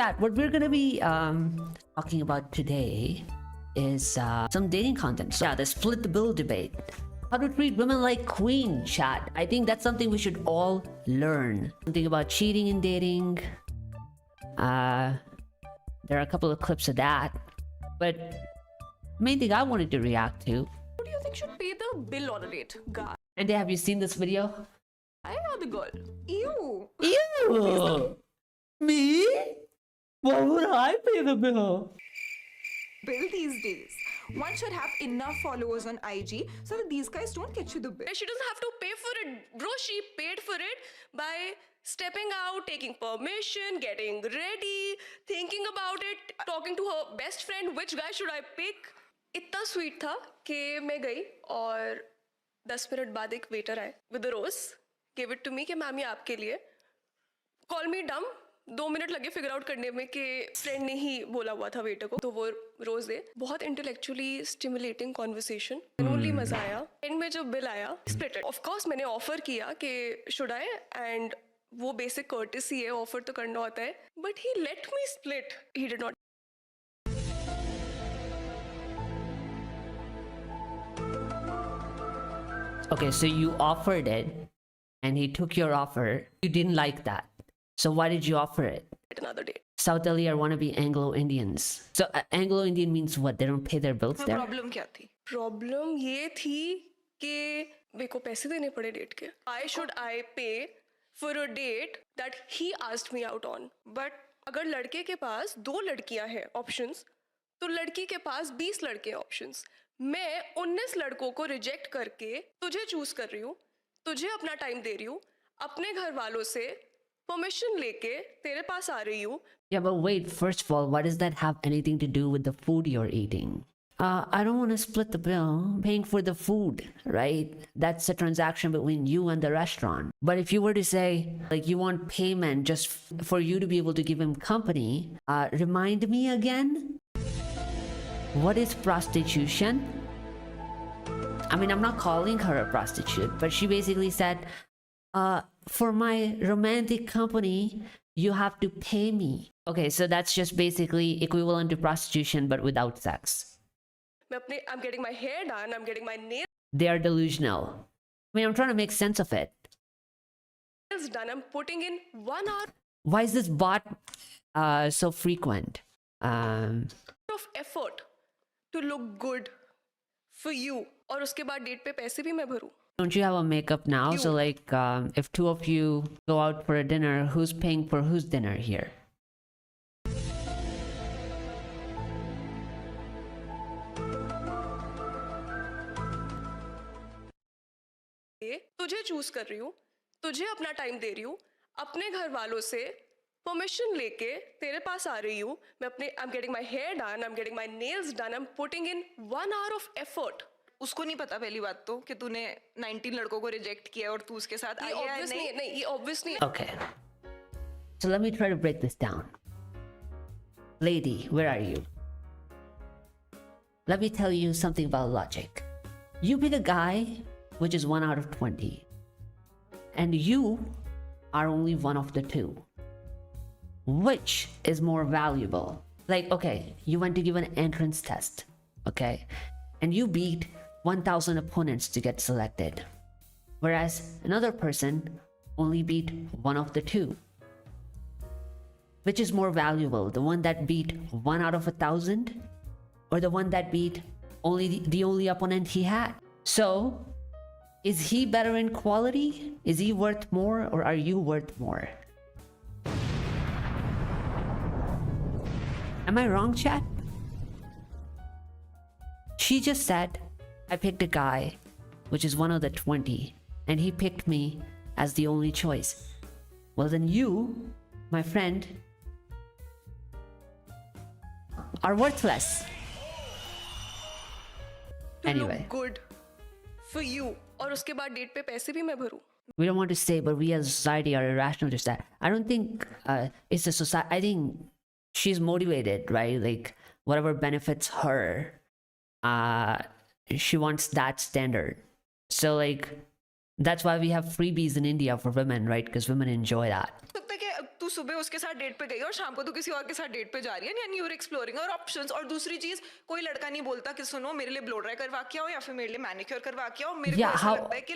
Yeah, what we're gonna be talking about today is some dating content. So, yeah, the split the bill debate. How to treat women like queen, chat. I think that's something we should all learn. Something about cheating in dating. There are a couple of clips of that. But main thing I wanted to react to. Who do you think should pay the bill on a date? Guy And have you seen this video? or the girl? Ew. Ew! Me? Why would I pay the bill? Bill these days. One should have enough followers on IG so that these guys don't get you the bill. She doesn't have to pay for it, bro. She paid for it by stepping out, taking permission, getting ready, thinking about it, talking to her best friend. Which guy should I pick? इतना sweet था कि मैं गई और 10 minute बाद एक waiter आए with a rose, gave it to me कि मैम ये आपके लिए. Call me dumb. 2 मिनट लगे फिगर आउट करने में कि फ्रेंड ने ही बोला हुआ था वेटर को, तो वो रोज दे. बहुत इंटेलेक्चुअली स्टिमुलेटिंग कॉन्वर्सेशन. ओनली मजा आया. एंड में जब बिल आया, स्प्लिट इट. ऑफ कोर्स मैंने ऑफर किया कि शुड आई, एंड वो बेसिक कर्टेसी है, ऑफर तो करना होता है, but he let me split. He did not. Okay, so you offered it and he took your offer. You didn't like that. So why did you offer it? Another date. South Delhi are wannabe Anglo-Indians. So Anglo-Indian means what? They don't pay their bills there? Problem क्या थी? Problem ये थी कि मेरे को पैसे देने पड़े डेट के. आई should I pay for a date that he asked me out on. But अगर लड़के के पास 2 लड़कियां हैं ऑप्शंस, तो लड़की के पास 20 लड़के ऑप्शंस. मैं 19 लड़कों को रिजेक्ट करके तुझे चूज कर रही हूँ, तुझे अपना टाइम दे रही हूँ, अपने घर वालों से परमिशन लेके तेरे पास आ रही हूँ. Yeah, but wait, first of all, what does that have anything to do with the food you're eating? I don't want to split the bill paying for the food, right? That's a transaction between you and the restaurant. But if you were to say, like, you want payment just for you to be able to give him company, remind me again, what is prostitution? I mean, I'm not calling her a prostitute, but she basically said, for my romantic company, you have to pay me. Okay, so that's just basically equivalent to prostitution, but without sex. I'm getting my hair done, I'm getting my They are delusional. I mean, I'm trying to make sense of it. nails done, I'm putting in 1 hour Why is this bot so frequent? of effort to look good for you. और उसके बाद date पे पैसे भी मैं भरूं. Don't you have a makeup now? So like, if 2 of you go out for a dinner, who's paying for whose dinner here? तुझे choose कर रही हूँ, तुझे अपना टाइम दे रही हूँ, अपने घर वालों से परमिशन लेके तेरे पास आ रही हूँ. मैं अपने I'm getting my hair done, I'm getting my nails done, I'm putting in 1 hour of effort. उसको नहीं पता पहली बात तो कि तूने 19 लड़कों को रिजेक्ट किया और तू उसके साथ आई है नहीं. नहीं, ये obvious नहीं. Okay. So let me try to break this down. Lady, where are you? Let me tell you something about logic. You pick a guy, which is 1 out of 20. And you are only one of the 2. Which is more valuable? Like, okay, you went to give an entrance test, okay? And you beat 1,000 opponents to get selected. Whereas another person only beat one of the 2. Which is more valuable? The one that beat 1 out of 1,000? Or the one that beat the only opponent he had? So, is he better in quality? Is he worth more, or are you worth more? Am I wrong, chat? She just said, I picked a guy, which is one of the 20, and he picked me as the only choice. Well, then you, my friend, are worthless. Anyway. Look good for you. और उसके बाद date पे पैसे भी मैं भरूं. We don't want to say, but we as a society are irrational to that. I don't think it's a society. I think she's motivated, right? Like, whatever benefits her, she wants that standard. So, like, that's why we have freebies in India for women, right? Because women enjoy that. सकता है कि तू सुबह उसके साथ date पे गई और शाम को तू किसी और के साथ डेट पे जा रही है, एंड यू आर एक्सप्लोरिंग और ऑप्शंस। और दूसरी चीज, कोई लड़का नहीं बोलता कि सुनो मेरे लिए ब्लो ड्राई करवा के आओ या फिर मेरे लिए मैनिक्योर करवा के आओ। मेरे को Yeah, ऐसा लगता है कि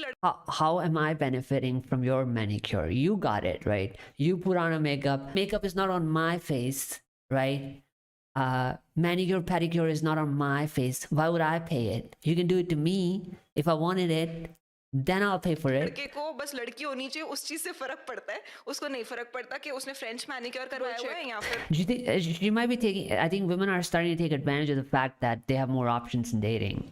how am I benefiting from your manicure? You got it, right? You put on a makeup. Makeup is not on my face, right? Manicure, pedicure is not on my face. Why would I pay it? You can do it to me. If I wanted it, then I'll pay for it. लड़के को बस लड़की होनी चाहिए, उस चीज से फर्क पड़ता है। उसको नहीं फर्क पड़ता कि उसने फ्रेंच मैनिक्योर करवाया हुआ है या फिर Do you think you might be taking? I think women are starting to take advantage of the fact that they have more options in dating.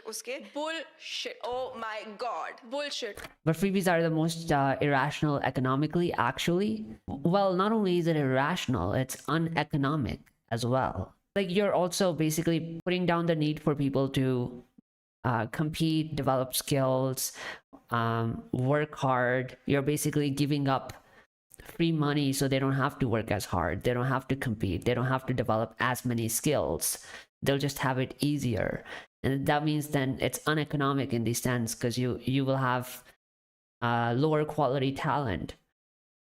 उसके। Bullshit. Oh my god. Bullshit. But freebies are the most irrational economically, actually. Well, not only is it irrational, it's uneconomic as well. Like, you're also basically putting down the need for people to compete, develop skills, work hard. You're basically giving up free money so they don't have to work as hard. They don't have to compete. They don't have to develop as many skills. They'll just have it easier. And that means then it's uneconomic in this sense, because you will have lower quality talent,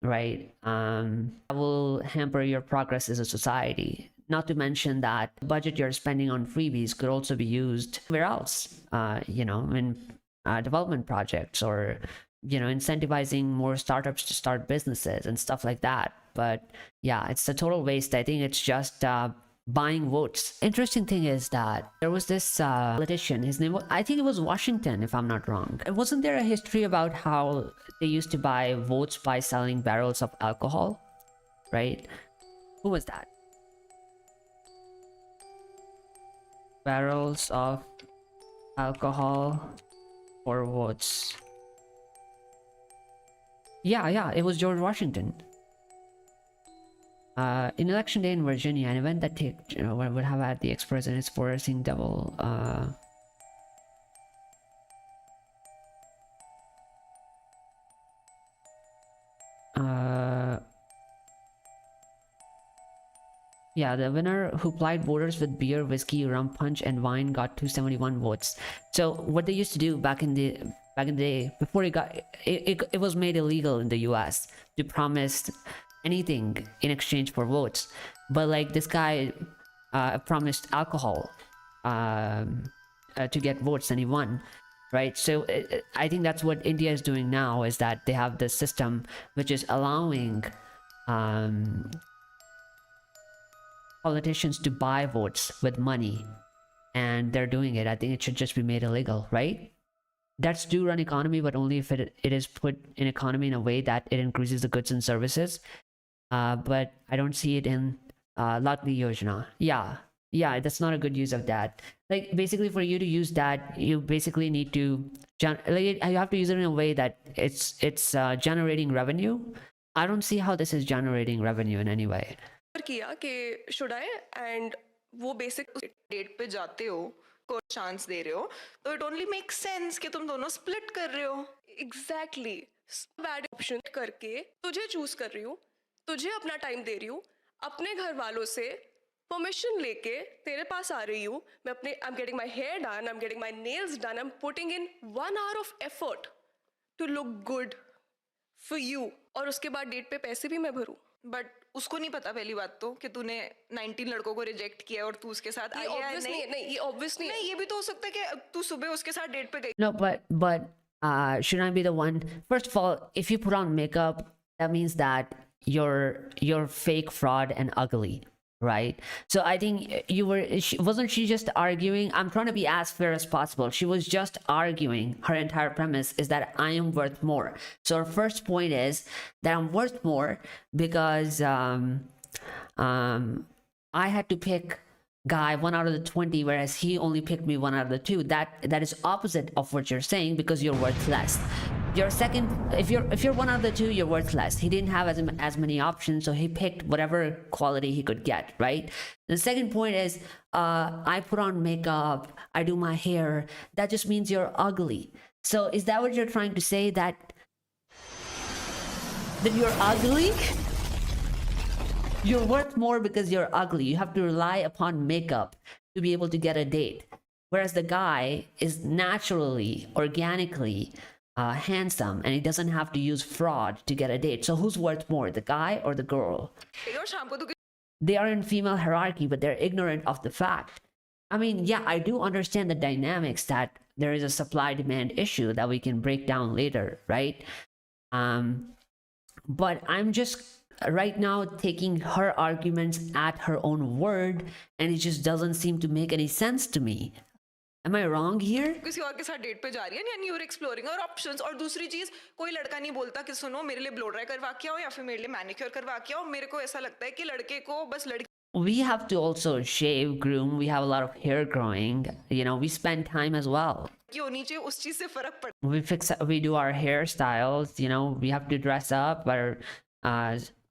right? That will hamper your progress as a society. Not to mention that the budget you're spending on freebies could also be used where else, in development projects, or, incentivizing more startups to start businesses and stuff like that. But yeah, it's a total waste. I think it's just buying votes. Interesting thing is that there was this politician, his name was, I think it was Washington, if I'm not wrong. Wasn't there a history about how they used to buy votes by selling barrels of alcohol, right? Who was that? Barrels of alcohol for votes. Yeah, it was George Washington. In election day in Virginia, an event that would have had the ex-president's forcing double yeah, the winner who plied voters with beer, whiskey, rum punch, and wine got 271 votes. So what they used to do back in the day, before it was made illegal in the US to promise anything in exchange for votes. But like, this guy promised alcohol to get votes, and he won, right? So I think that's what India is doing now, is that they have this system which is allowing politicians to buy votes with money, and they're doing it. I think it should just be made illegal, right? That's do run economy, but only if it is put in economy in a way that it increases the goods and services. But I don't see it in Latvi Yojana. Yeah, that's not a good use of that. Like, basically, for you to use that, you basically need to you have to use it in a way that it's generating revenue. I don't see how this is generating revenue in any way. किया कि should I, and वो basic date पे जाते हो, को chance दे रहे हो, तो इट ओनली मेक सेंस कि तुम दोनों स्प्लिट कर रहे हो। exactly bad option करके तुझे चूज कर रही हूँ, तुझे अपना टाइम दे रही हूँ, अपने घर वालों से परमिशन लेके तेरे पास आ रही हूँ, मैं अपने I'm getting my hair done, I'm getting my nails done, I'm putting in 1 hour of effort to look good for you, और उसके बाद डेट पे पैसे भी मैं भरूँ। बट उसको नहीं पता पहली बात तो कि तूने 19 लड़कों को रिजेक्ट किया और तू उसके साथ आई है। नहीं, ये obvious नहीं, ये भी तो हो सकता है कि तू सुबह उसके साथ डेट पे गई। No, but should I be the one? First of all, if you put on makeup, that means that you're fake, fraud, and ugly, right? So I think wasn't she just arguing? I'm trying to be as fair as possible. She was just arguing. Her entire premise is that I am worth more. So her first point is that I'm worth more because I had to pick guy 1 out of the 20, whereas he only picked me 1 out of the 2. That is opposite of what you're saying, because you're worth less. Your second, if you're 1 out of the 2, you're worth less. He didn't have as many options, so he picked whatever quality he could get, right? The second point is, I put on makeup, I do my hair. That just means you're ugly. So is that what you're trying to say, that you're ugly? You're worth more because you're ugly. You have to rely upon makeup to be able to get a date. Whereas the guy is naturally, organically handsome and he doesn't have to use fraud to get a date. So who's worth more, the guy or the girl? और शाम को तो They are in female hierarchy, but they're ignorant of the fact. I mean, yeah, I do understand the dynamics that there is a supply demand issue that we can break down later, right? But I'm just right now taking her arguments at her own word, and it just doesn't seem to make any sense to me. Am I wrong here? किसी और के साथ date पे जा रही है यानी you are exploring और ऑप्शंस। और दूसरी चीज, कोई लड़का नहीं बोलता कि सुनो मेरे लिए ब्लो ड्राई करवा के आओ या फिर मेरे लिए मैनिक्योर करवा के आओ। मेरे को ऐसा लगता है कि लड़के को बस लड़की We have to also shave, groom. We have a lot of hair growing. You know, we spend time as well. होनी चाहिए, उस चीज से फर्क पड़ता We do our hairstyles. You know, we have to dress up.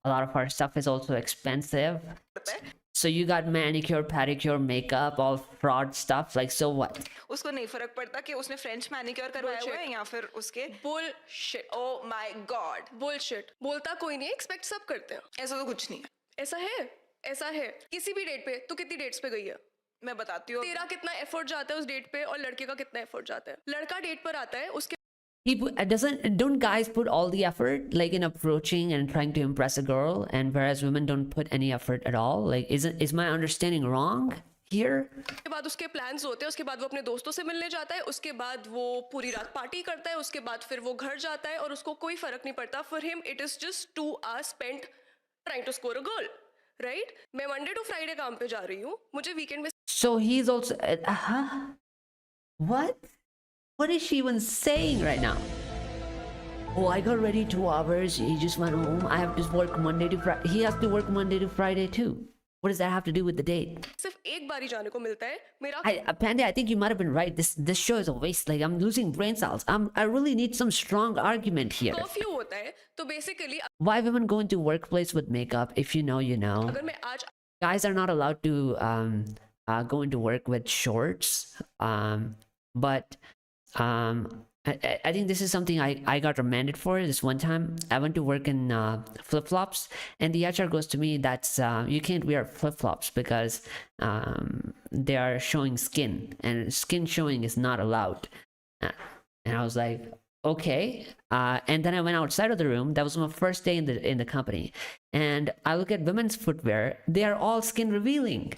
A lot of our stuff is also expensive. है। So you got manicure, pedicure, makeup, all fraud stuff. Like, so what? उसको नहीं फर्क पड़ता कि उसने French manicure करवाया हुआ है या फिर उसके bullshit, oh my God. bullshit। बोलता कोई नहीं, एक्सपेक्ट सब करते हैं। ऐसा तो कुछ नहीं है। ऐसा है, ऐसा है। किसी भी डेट पे तू कितनी डेट्स पे गई है? मैं बताती हूँ तेरा कितना एफर्ट जाता है उस डेट पे और लड़के का कितना एफर्ट जाता है। लड़का डेट पर आता है, उसके Don't guys put all the effort like in approaching and trying to impress a girl, and whereas women don't put any effort at all? Like, is my understanding wrong here? बाद उसके plans होते हैं, उसके बाद वो अपने दोस्तों से मिलने जाता है, उसके बाद वो पूरी रात पार्टी करता है, उसके बाद फिर वो घर जाता है और उसको कोई फर्क नहीं पड़ता। For him it is just 2 hours spent trying to score a girl, right? मैं मंडे टू फ्राइडे काम पे जा रही हूँ, मुझे वीकेंड में So he's also what? What is she even saying right now? Oh, I got ready 2 hours. He just went home. I have to work Monday to Friday. He has to work Monday to Friday too. What does that have to do with the date? सिर्फ एक बार ही जाने को मिलता है। मेरा Panda, I think you might have been right. This show is a waste. Like, I'm losing brain cells. I really need some strong argument here. Curfew होता है, तो basically Why women go into workplace with makeup? If you know, you know. अगर मैं आज Guys are not allowed to go into work with shorts. But I think this is something I got remanded for this one time. I went to work in flip-flops, and the HR goes to me, that's you can't wear flip-flops because they are showing skin, and skin showing is not allowed. And I was like, okay. And then I went outside of the room. That was my first day in the company, and I look at women's footwear. They are all skin revealing.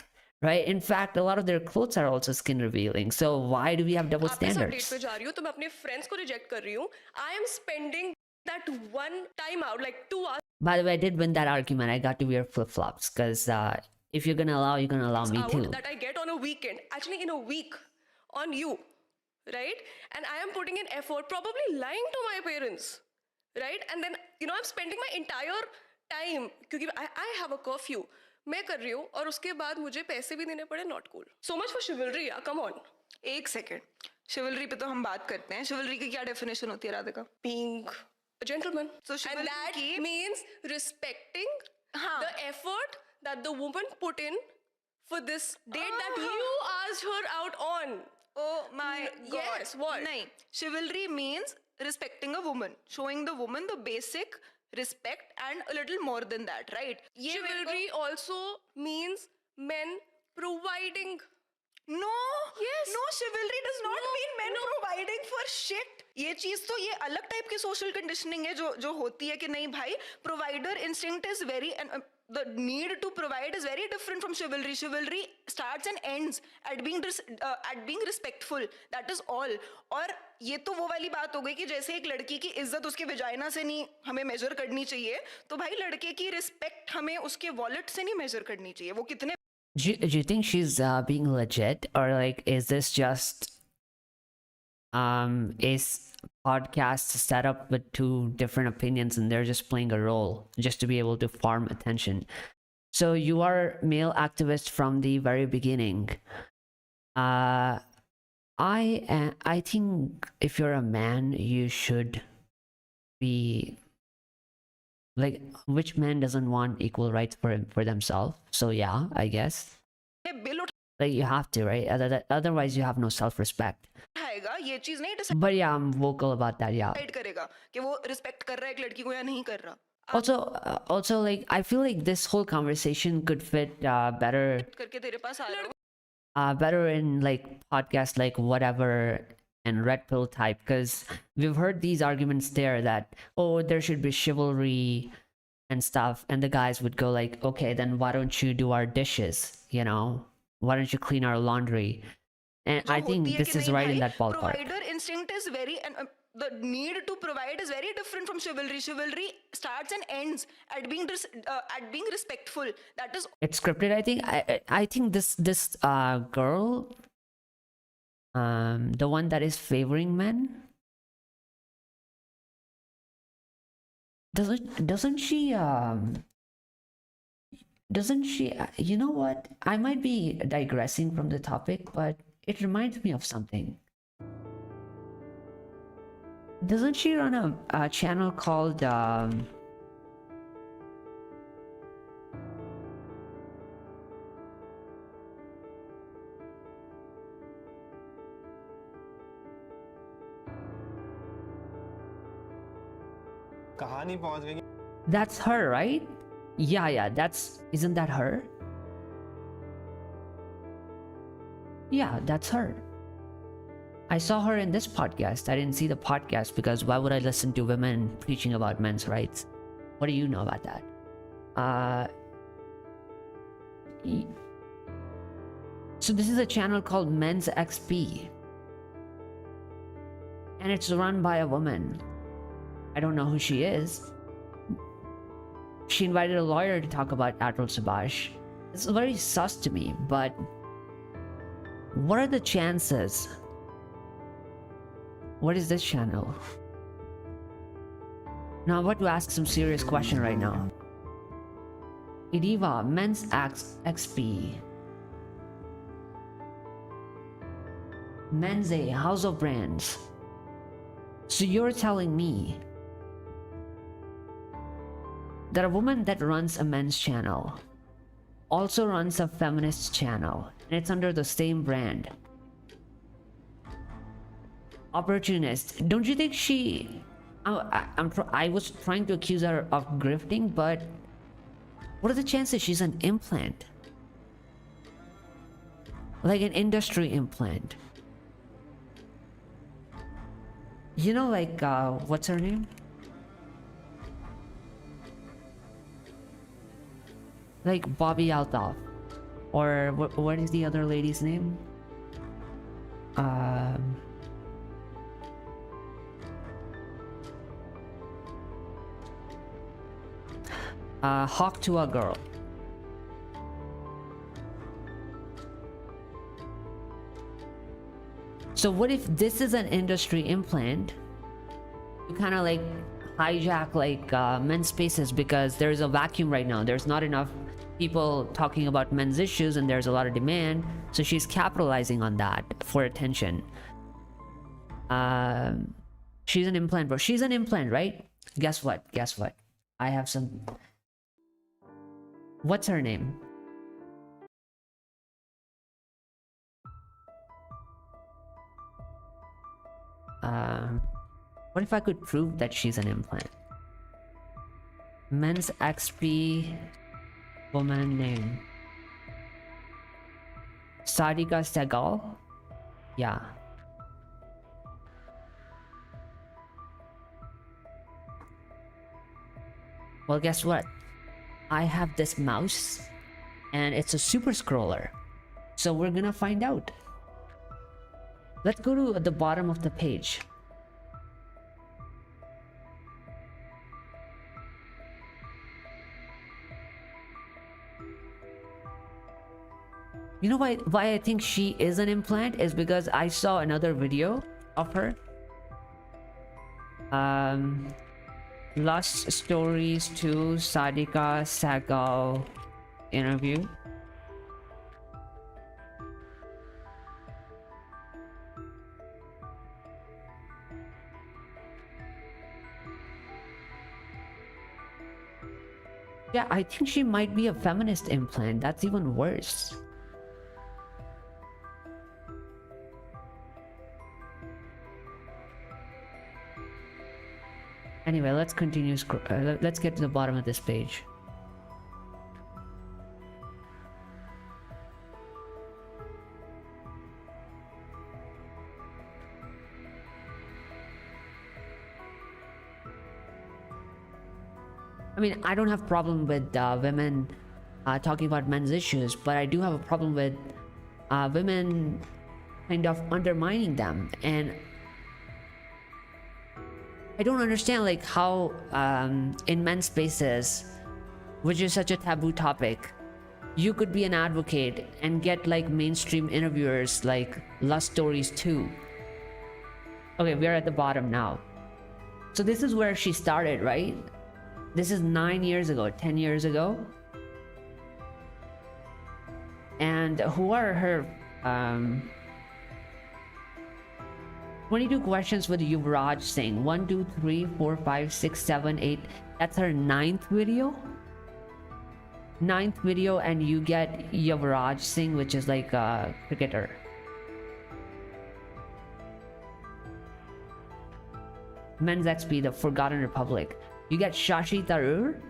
Right? In fact, a lot of their clothes are also skin revealing. So why do we have double आपके साथ date standards? पे जा रही हूँ तो मैं अपने friends को रिजेक्ट कर रही हूँ। I am spending that one time out like 2 hours By the way, I did win that argument. I got to wear flip-flops because if you're gonna allow, you're gonna allow me too. that I get on a weekend, actually in a week, on you, right? And I am putting in effort, probably lying to my parents, right? And then I'm spending my entire time क्योंकि I have a curfew. मैं कर रही हूँ और उसके बाद मुझे पैसे भी देने पड़े। Not cool. So much for शिवलरी, come on. एक सेकंड, शिवलरी पे तो हम बात करते हैं। शिवलरी की क्या डेफिनेशन होती है Radhika? Being a gentleman. So and chivalry that की- मींस रिस्पेक्टिंग हाँ। The effort that the woman put in for this date that you asked her out on. Oh my god. Yes, what? नहीं, chivalry means respecting a woman, showing the woman the basic respect and a little more than that, right? ये मेरे को- Chivalry also means men providing. No, Yes. no, chivalry does not No, mean men no. providing for shit. ये चीज तो ये अलग type की social conditioning है जो होती है कि नहीं भाई, provider instinct is very, the need to provide is very different from chivalry. Chivalry starts and ends at being respectful. That is all. और ये तो वो वाली बात हो गई कि जैसे एक लड़की की इज्जत उसके विजाइना से नहीं हमें मेजर करनी चाहिए, तो भाई लड़के की रिस्पेक्ट हमें उसके वॉलेट से नहीं मेजर करनी चाहिए। वो कितने Do you think she's being legit, or like is this just is podcast set up with 2 different opinions and they're just playing a role just to be able to farm attention? So you are male activist from the very beginning. I think if you're a man, you should be like, which man doesn't want equal rights for themselves? So yeah, I guess. Bill Like, you have to, right? Otherwise, you have no self-respect. उठाएगा, ये चीज नहीं But yeah, I'm vocal about that. Yeah. Decide करेगा कि वो respect कर रहा है एक लड़की को या नहीं कर रहा। Also, like, I feel like this whole conversation could fit better करके तेरे पास आ रहा हूँ। better in like podcasts like whatever and red pill type, because we've heard these arguments there that, oh, there should be chivalry and stuff, and the guys would go like, okay, then why don't you do our dishes, you know, why don't you clean our laundry? And जो I होती think है this कि is नहीं right in भाई, that ballpark. provider instinct is very the need to provide is very different from chivalry. Chivalry starts and ends at being respectful. That is It's scripted. I think I think this girl, the one that is favoring men, doesn't she you know what, I might be digressing from the topic, but it reminds me of something. Doesn't she run a channel called कहानी पहुंच गई. that's her, right? Yeah, isn't that her? Yeah, that's her. I saw her in this podcast. I didn't see the podcast because why would I listen to women preaching about men's rights? What do you know about that? So this is a channel called MensXP, and it's run by a woman. I don't know who she is. She invited a lawyer to talk about Atul Subhash. It's very sus to me, but what are the chances? What is this channel? Now I'm about to ask some serious question right now. Idiva, MensXP. Men's A, House of Brands. So you're telling me that a woman that runs a men's channel also runs a feminist channel, and it's under the same brand. Opportunist. Don't you think she... I was trying to accuse her of grifting, but what are the chances she's an implant? Like an industry implant. You know, like, what's her name? Like Bobby Altoff. Or what is the other lady's name? Hawk to a girl. So what if this is an industry implant? You kind of like hijack like men's spaces because there's a vacuum right now. There's not enough people talking about men's issues and there's a lot of demand. So she's capitalizing on that for attention. She's an implant, bro. She's an implant, right? Guess what? I have some... What's her name? What if I could prove that she's an implant? Men's XP woman name. Sadhika Segal? Yeah. Well, guess what? I have this mouse and it's a super scroller. So we're gonna find out. Let's go to the bottom of the page. You know why I think she is an implant is because I saw another video of her. Lust Stories to Sadhika Sagal interview. Yeah, I think she might be a feminist implant. That's even worse. Anyway, let's continue. Let's get to the bottom of this page. I mean, I don't have problem with women talking about men's issues, but I do have a problem with women kind of undermining them. And I don't understand like how in men's spaces, which is such a taboo topic, you could be an advocate and get like mainstream interviewers like Lust Stories too. Okay, we're at the bottom now. So this is where she started, right? This is 9 years ago, 10 years ago. And who are her 22 questions with Yuvraj Singh. 1, 2, 3, 4, 5, 6, 7, 8. That's her 9th video. 9th video, and you get Yuvraj Singh, which is like a cricketer. MensXP, the Forgotten Republic. You get Shashi Tharoor.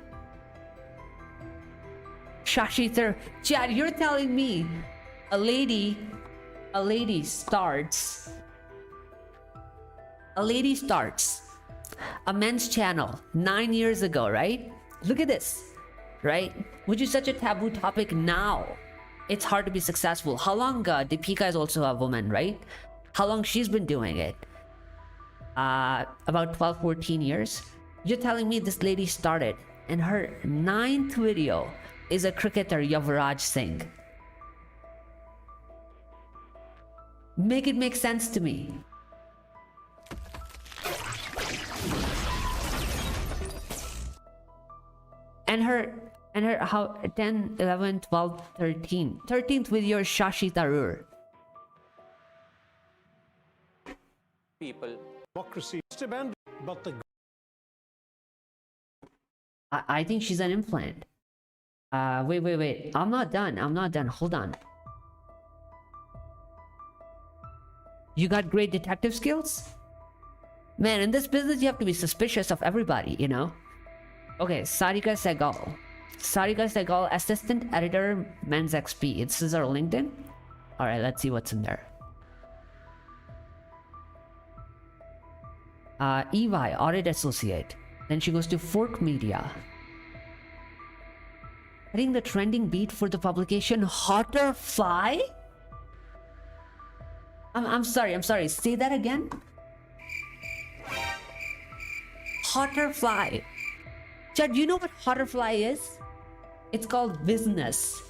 Shashi Tharoor. Chad, you're telling me a lady starts a men's channel 9 years ago, right? Look at this, right? Which is such a taboo topic now. It's hard to be successful. How long Deepika is also a woman, right? How long she's been doing it? About 12, 14 years. You're telling me this lady started and her 9th video is a cricketer, Yuvraj Singh. Make it make sense to me. And her how 10, 11, 12, 13. 13th video is Shashi Tharoor. People. Democracy is abandoned, but the I think she's an implant. Wait. I'm not done. Hold on. You got great detective skills? Man, in this business, you have to be suspicious of everybody, you know? Okay, Sadhika Sehgal. Sadhika Sehgal, assistant editor, MensXP. This is our LinkedIn. All right, let's see what's in there. EY, audit associate. Then she goes to Fork Media. I think the trending beat for the publication, Hotter Fly? I'm sorry. Say that again. Hotter Fly. Chad, do you know what Hotter Fly is? It's called business.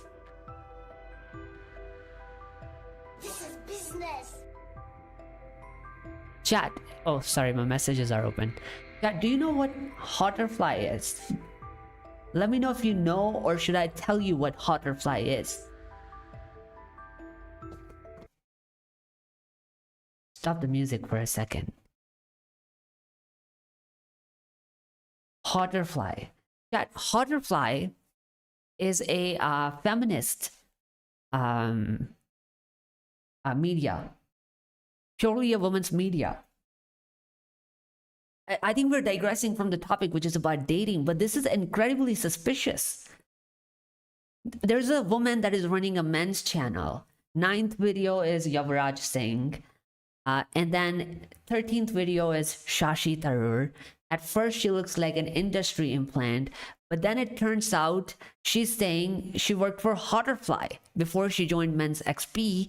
This is business. Chat. Oh, sorry, my messages are open. Chat, do you know what Hotter Fly is? Let me know if you know, or should I tell you what Hotter Fly is? Stop the music for a second. Hotter Fly. Chat, Hotter Fly is a feminist media. Purely a woman's media. I think we're digressing from the topic, which is about dating, but this is incredibly suspicious. There's a woman that is running a men's channel. 9th video is Yuvraj Singh. And then 13th video is Shashi Tharoor. At first, she looks like an industry implant, but then it turns out she's saying she worked for Hotterfly before she joined MensXP.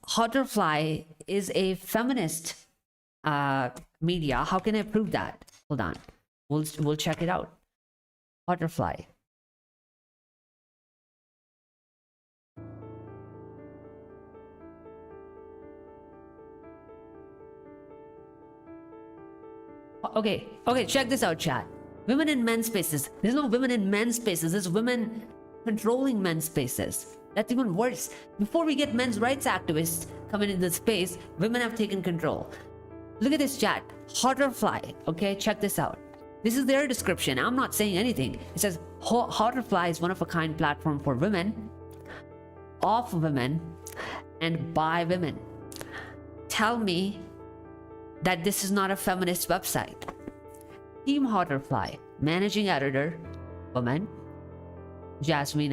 Hotterfly is a feminist media. How can I prove that? Hold on. We'll check it out. Hotterfly. Okay, check this out, chat. Women in men's spaces. There's no women in men's spaces. There's women controlling men's spaces. That's even worse. Before we get men's rights activists coming into the space, women have taken control. Look at this chat. Hotterfly. Okay, check this out. This is their description. I'm not saying anything. It says Hotterfly is one of a kind platform for women, of women, and by women. Tell me that this is not a feminist website. Team Hotterfly, managing editor, woman. Jasmine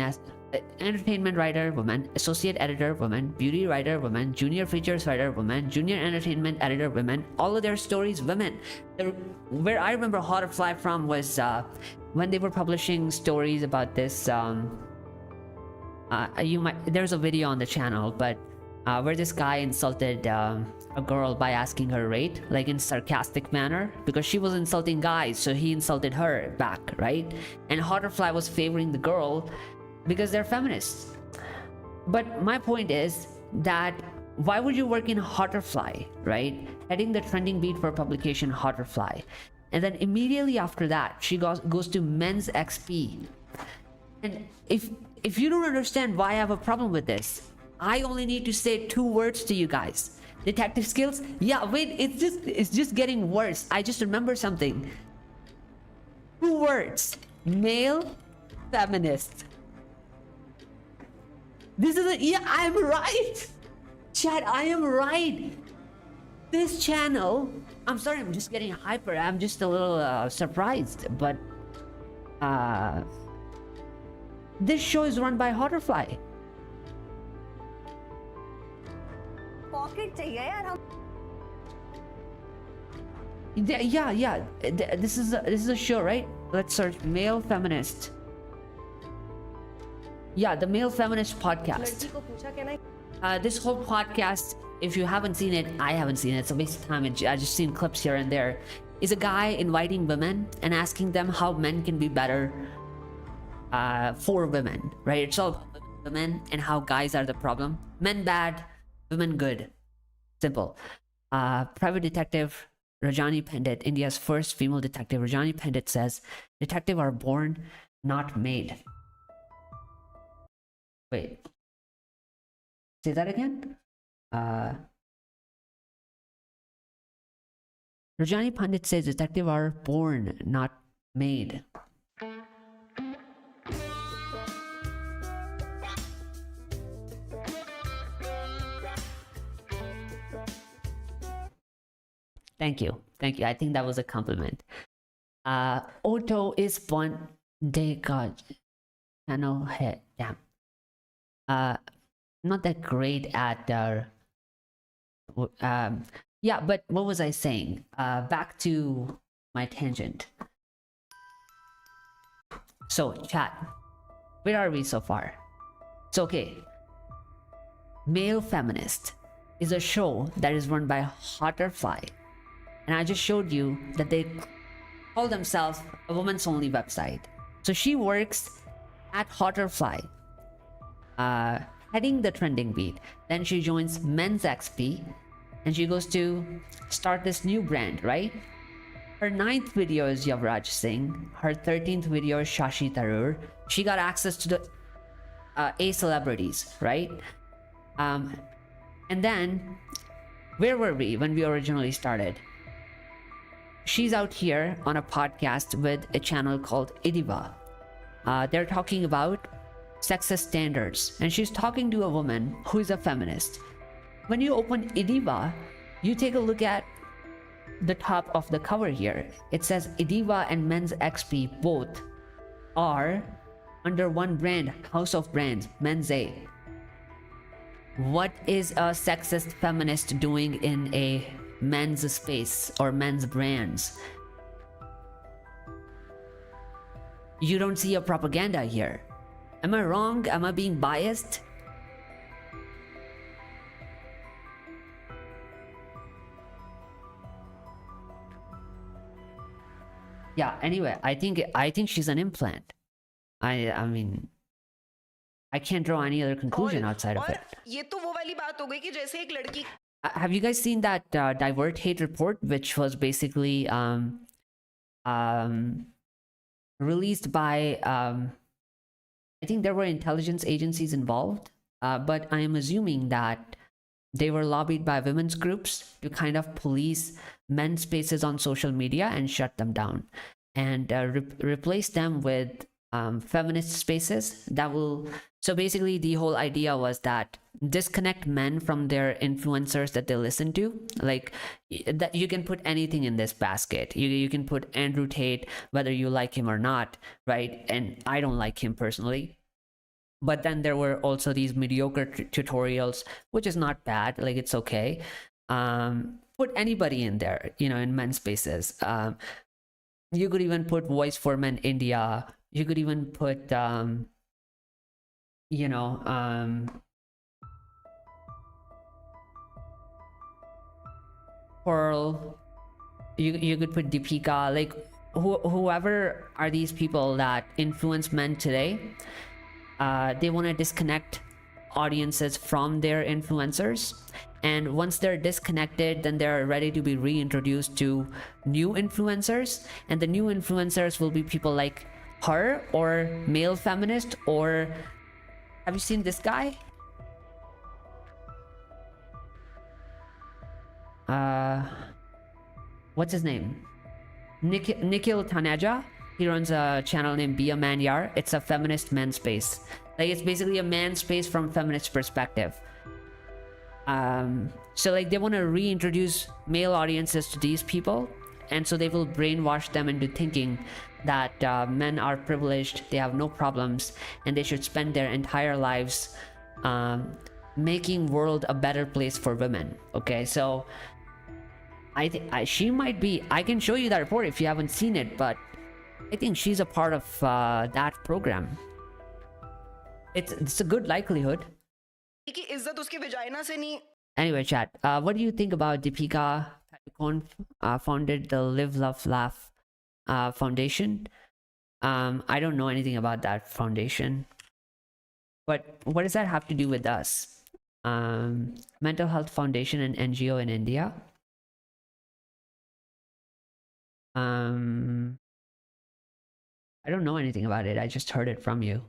entertainment writer woman, associate editor woman, beauty writer woman, junior features writer woman, junior entertainment editor women, all of their stories women. Where I remember Hoterfly from was when they were publishing stories about this. There's a video on the channel, but where this guy insulted a girl by asking her rate, like in sarcastic manner, because she was insulting guys, so he insulted her back, right? And Hoterfly was favoring the girl because they're feminists. But my point is that why would you work in Hoterfly, right? Heading the trending beat for publication Hoterfly. And then immediately after that, she goes to MensXP. And if you don't understand why I have a problem with this, I only need to say 2 words to you guys. Detective skills? Yeah, wait, it's just getting worse. I just remember something. 2 words. Male feminist. This is yeah, I'm right. Chat, I am right. This channel, I'm sorry, I'm just getting hyper. I'm just a little surprised, but this show is run by Hoterfly. Pocket चाहिए यार हम Yeah. This is a show, right? Let's search male feminist. Yeah, the male feminist podcast. लड़की को पूछा क्या ना This whole podcast, if you haven't seen it, I haven't seen it. It's a waste of time. I just seen clips here and there. Is a guy inviting women and asking them how men can be better for women, right? It's all about women and how guys are the problem. Men bad, women good. Simple. Private detective Rajani Pandit, India's first female detective, Rajani Pandit says, detectives are born, not made. Wait. Say that again? Rajani Pandit says detectives are born, not made. Thank you. I think that was a compliment. Auto is one day god. Channel head. Damn. Not that great at yeah, but what was I saying? Back to my tangent. So chat, where are we so far? It's okay. Male Feminist is a show that is run by Hoterfly, and I just showed you that they call themselves a women's only website. So she works at Hoterfly, heading the trending beat. Then she joins MensXP, and she goes to start this new brand, right? Her 9th video is Yavraj Singh. Her 13th video is Shashi Tharoor. She got access to the A celebrities, right? And then, where were we when we originally started? She's out here on a podcast with a channel called Idiva. They're talking about sexist standards, and she's talking to a woman who is a feminist. When you open Idiva, you take a look at the top of the cover here. It says Idiva and MensXP both are under one brand, House of Brands, Men's A. What is a sexist feminist doing in a men's space or men's brands? You don't see a propaganda here. Am I wrong? Am I being biased? Yeah, anyway, I think she's an implant. I mean, I can't draw any other conclusion outside of it. ये तो वो वाली बात हो गई कि जैसे एक लड़की Have you guys seen that Divert Hate report, which was basically released by I think there were intelligence agencies involved, but I am assuming that they were lobbied by women's groups to kind of police men's spaces on social media and shut them down, and replace them with feminist spaces that will. So basically, the whole idea was that disconnect men from their influencers that they listen to. Like that, you can put anything in this basket. You can put Andrew Tate, whether you like him or not, right? And I don't like him personally. But then there were also these mediocre tutorials, which is not bad, like it's okay. Put anybody in there, you know, in men's spaces. You could even put Voice for Men India. You could even put you know, Pearl. You could put Deepika, like whoever are these people that influence men today. They want to disconnect audiences from their influencers, and once they're disconnected, then they're ready to be reintroduced to new influencers, and the new influencers will be people like her or male feminist. Or have you seen this guy? What's his name? Nikhil Taneja. He runs a channel named Be a Man Yar. It's a feminist man space. Like, it's basically a man space from feminist perspective. So like they want to reintroduce male audiences to these people, and so they will brainwash them into thinking that men are privileged, they have no problems, and they should spend their entire lives making world a better place for women. Okay, so I think she might be. I can show you that report if you haven't seen it, but I think she's a part of that program. It's a good likelihood. कि इज्जत उसके vagina से नहीं. Anyway, chat. What do you think about Deepika Padukone founded the Live, Love, Laugh Foundation? I don't know anything about that foundation, but what does that have to do with us? Mental Health Foundation, an NGO in India. I don't know anything about it. I just heard it from you.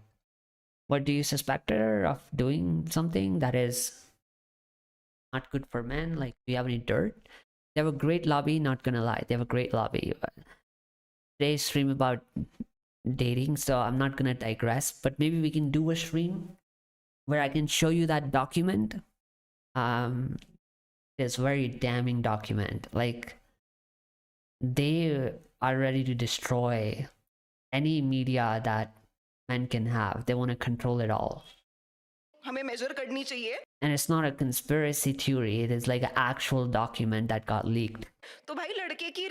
What do you suspect her of doing something that is not good for men? Like, do you have any dirt? They have a great lobby, not gonna lie. They have a great lobby. Today's stream about dating, so I'm not gonna digress, but maybe we can do a stream where I can show you that document. It's a very damning document. Like, they are ready to destroy any media that men can have. They want to control it all. हमें measure करनी चाहिए. And it's not a conspiracy theory. It is like an actual document that got leaked. तो भाई लड़के की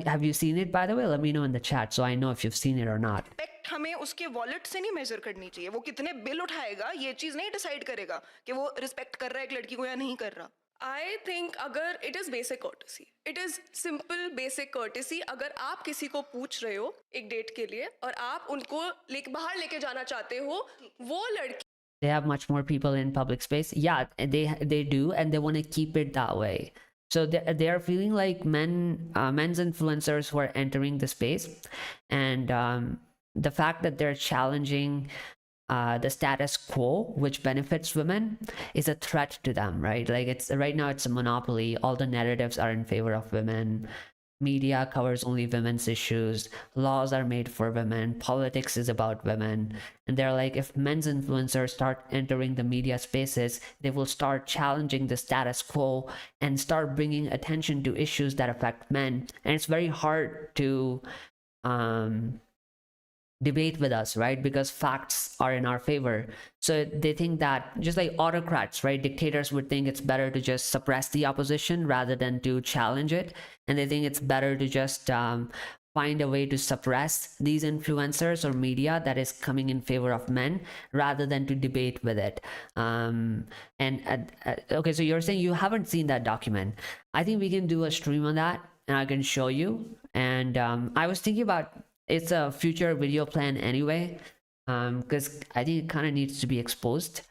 Have you seen it, by the way? Let me know in the chat so I know if you've seen it or not. respect हमें उसके wallet से नहीं measure करनी चाहिए. वो कितने bill उठाएगा ये चीज नहीं decide करेगा कि वो respect कर रहा है एक लड़की को या नहीं कर रहा. I think अगर it is basic courtesy, it is simple basic courtesy. अगर आप किसी को पूछ रहे हो एक डेट के लिए और आप उनको बाहर लेके जाना चाहते हो, वो लड़की They have much more people in public space. Yeah, they do, and they want to keep it that way. So they are feeling like men's influencers who are entering the space, and the fact that they're challenging the status quo, which benefits women, is a threat to them, right? Like, it's right now it's a monopoly. All the narratives are in favor of women. Media covers only women's issues. Laws are made for women. Politics is about women. And they're like, if men's influencers start entering the media spaces, they will start challenging the status quo and start bringing attention to issues that affect men. And it's very hard to debate with us, right? Because facts are in our favor. So they think that, just like autocrats, right? Dictators would think it's better to just suppress the opposition rather than to challenge it. And they think it's better to just find a way to suppress these influencers or media that is coming in favor of men rather than to debate with it. Okay, so you're saying you haven't seen that document. I think we can do a stream on that and I can show you. And I was thinking about, it's a future video plan anyway, because I think it kind of needs to be exposed.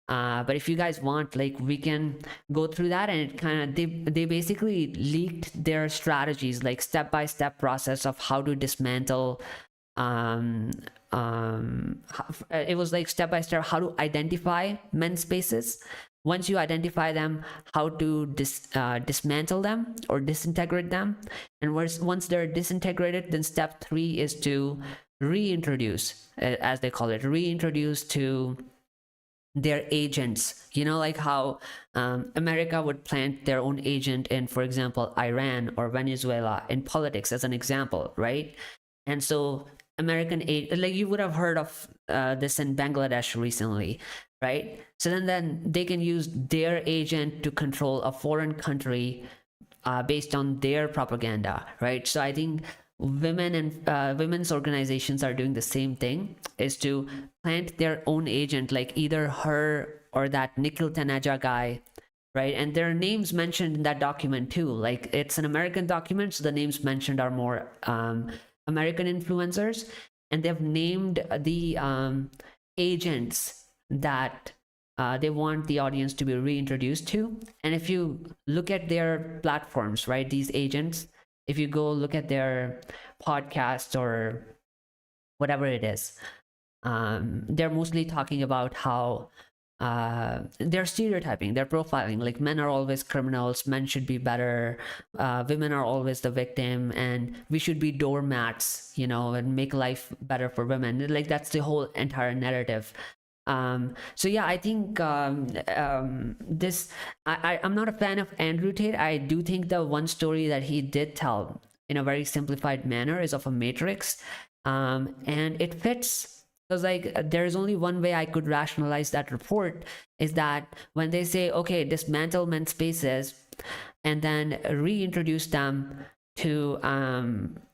But if you guys want, like, we can go through that, and it kind of, they basically leaked their strategies, like step-by-step process of how to dismantle. It was like step-by-step how to identify men's spaces. Once you identify them, how to dismantle them or disintegrate them. And once they're disintegrated, then step 3 is to reintroduce, as they call it, reintroduce to their agents. You know, like how America would plant their own agent in, for example, Iran or Venezuela in politics, as an example, right? And so American aid, like you would have heard of this in Bangladesh recently, right? So then they can use their agent to control a foreign country based on their propaganda, right? So I think women and women's organizations are doing the same thing, is to plant their own agent, like either her or that Nikhil Taneja guy, right? And their names mentioned in that document too. Like it's an American document, so the names mentioned are more American influencers, and they've named the agents that they want the audience to be reintroduced to. And if you look at their platforms, right, these agents, if you go look at their podcast or whatever it is, they're mostly talking about how they're stereotyping, they're profiling, like men are always criminals, men should be better, women are always the victim, and we should be doormats, you know, and make life better for women. Like that's the whole entire narrative. So yeah, I think I'm not a fan of Andrew Tate. I do think the one story that he did tell in a very simplified manner is of a matrix, and it fits. Because like there's only one way I could rationalize that report, is that when they say, okay, dismantle men's spaces and then reintroduce them to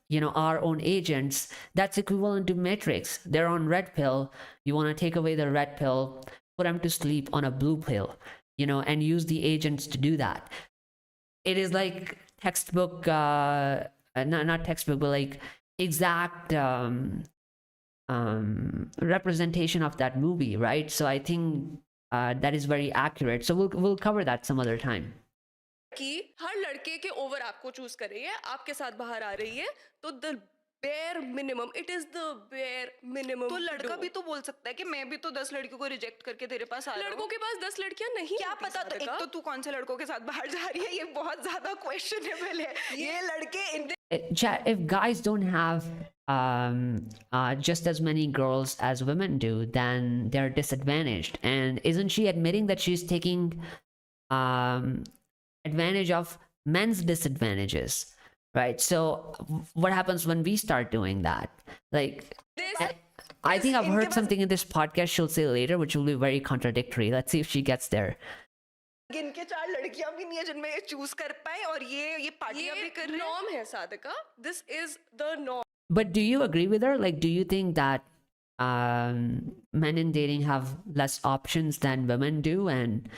you know, our own agents, that's equivalent to matrix. They're on red pill, you want to take away the red pill, put them to sleep on a blue pill, you know, and use the agents to do that. It is like textbook not textbook, but like exact representation of that movie, right? So I think that is very accurate. So we'll cover that some other time. कि हर लड़के के over आपको choose कर रही है, आपके साथ बाहर आ रही है, तो the bare minimum, it is the bare minimum. तो लड़का भी तो बोल सकता है कि मैं भी तो 10 लड़कियों को रिजेक्ट करके तेरे पास आ रहा हूं. लड़कों के पास 10 लड़कियां नहीं, क्या पता. तो एक तो तू कौन से लड़कों के साथ बाहर जा रही है, ये बहुत ज्यादा क्वेश्चनेबल है. ये लड़के Chat, if guys don't have just as many girls as women do, then they're disadvantaged. And isn't she admitting that she's taking advantage of men's disadvantages, right? So what happens when we start doing that? Like, I think I've heard something in this podcast she'll say later, which will be very contradictory. Let's see if she gets there. गिनके 4 लड़कियां भी नहीं है जिनमें ये choose कर पाए, और ये पार्टियां भी कर रहे हैं. नॉर्म है Sadhika, this is the norm. But do you agree with her? Like, do you think that men in dating have less options than women do, and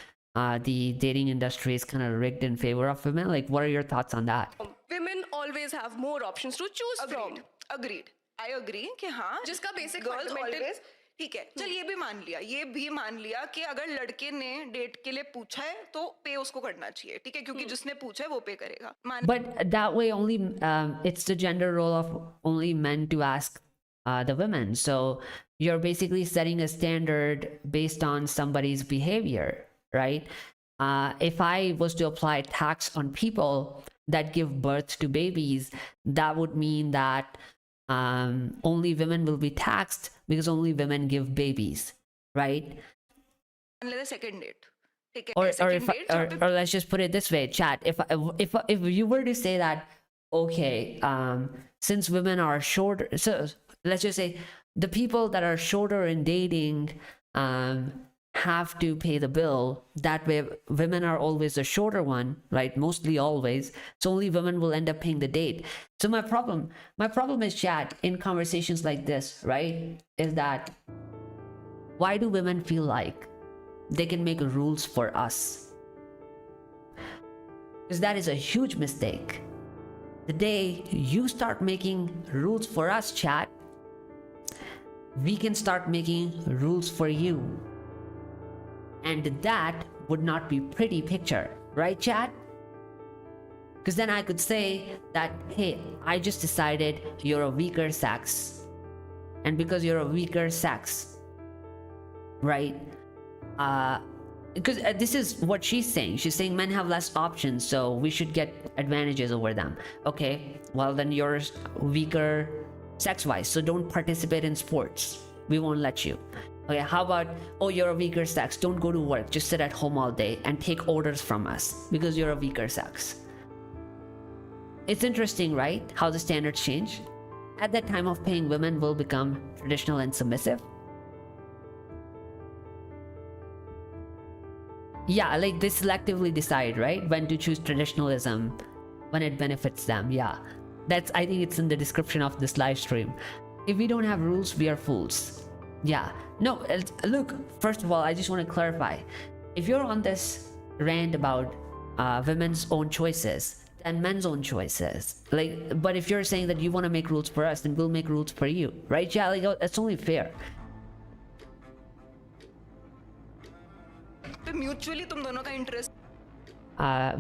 the dating industry is kind of rigged in favor of women? Like, what are your thoughts on that? Women always have more options to choose from. Agreed. I agree कि हाँ, जिसका basic girls fundamental always. ठीक है, चल ये भी मान लिया कि अगर लड़के ने डेट के लिए पूछा है तो पे उसको करना चाहिए, ठीक है, क्योंकि जिसने पूछा है वो पे करेगा. But that way only it's the gender role of only men to ask the women. So you're basically setting a standard based on somebody's behavior, right? If I was to apply tax on people that give birth to babies, that would mean that only women will be taxed because only women give babies, right? The second date. Or let's just put it this way, chat. If you were to say that, okay, since women are shorter, so let's just say the people that are shorter in dating have to pay the bill. That way, women are always the shorter one, right? Mostly always. So only women will end up paying the date. So my problem is, chat, in conversations like this, right, is that why do women feel like they can make rules for us? Because that is a huge mistake. The day you start making rules for us, chat, we can start making rules for you. And that would not be pretty picture, right, chat? Because then I could say that, hey, I just decided you're a weaker sex. And because you're a weaker sex, right? Because this is what she's saying. She's saying men have less options, so we should get advantages over them. Okay, well then you're weaker sex-wise, so don't participate in sports. We won't let you. Okay, how about, oh, you're a weaker sex, don't go to work, just sit at home all day and take orders from us because you're a weaker sex. It's interesting, right? How the standards change. at that time of paying, women will become traditional and submissive. Yeah, like they selectively decide, right, when to choose traditionalism when it benefits them. Yeah, that's, I think it's in the description of this live stream. If we don't have rules, we are fools. Yeah, no, look, first of all, I just want to clarify, if you're on this rant about women's own choices and men's own choices, like, but if you're saying that you want to make rules for us, then we'll make rules for you, right? Yeah, like, that's only fair. तो mutually तुम दोनों का interest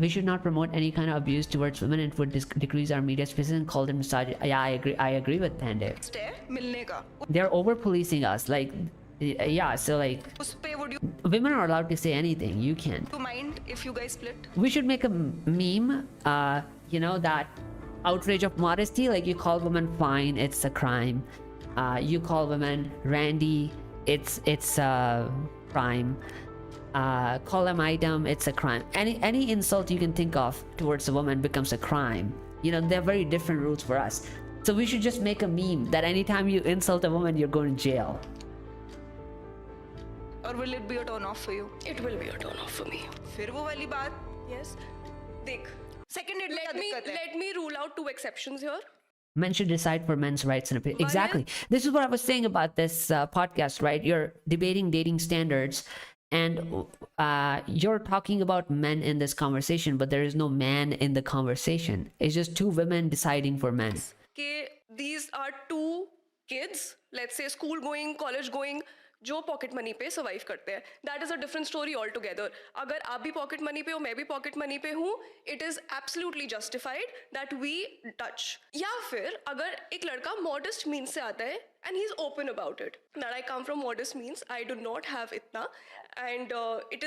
We should not promote any kind of abuse towards women. It would decrease our media spaces and call them misogynist. Yeah, I agree with Pandey. है मिलने का. They're over policing us, like, yeah, so like, उस पे would you women are allowed to say anything, you can't. mind if you guys split? We should make a meme, you know, that outrage of modesty, like you call women fine, it's a crime. You call women randy, it's a crime. Call them item, it's a crime. Any insult you can think of towards a woman becomes a crime. You know, they're very different rules for us. So we should just make a meme that anytime you insult a woman, you're going to jail. Or will it be a turn off for you? It will be a turn off for me. फिर वो वाली बात. Yes. देख, Second date में क्या दिक्कत है? let me rule out two exceptions here. Men should decide for men's rights and opinions. Exactly. This is what I was saying about this podcast, right? You're debating dating standards, and you're talking about men in this conversation, but there is no man in the conversation. It's just two women deciding for men. कि these are two kids, let's say school going, college going, जो pocket money पे survive करते हैं. That is a different story all together. अगर आप भी pocket money पे हो, मैं भी पॉकेट मनी पे हूँ, it is absolutely justified that we touch. या फिर अगर एक लड़का मॉडेस्ट मीन्स से आता है and he is open about it that I come from modest means, I do not have इतना, and it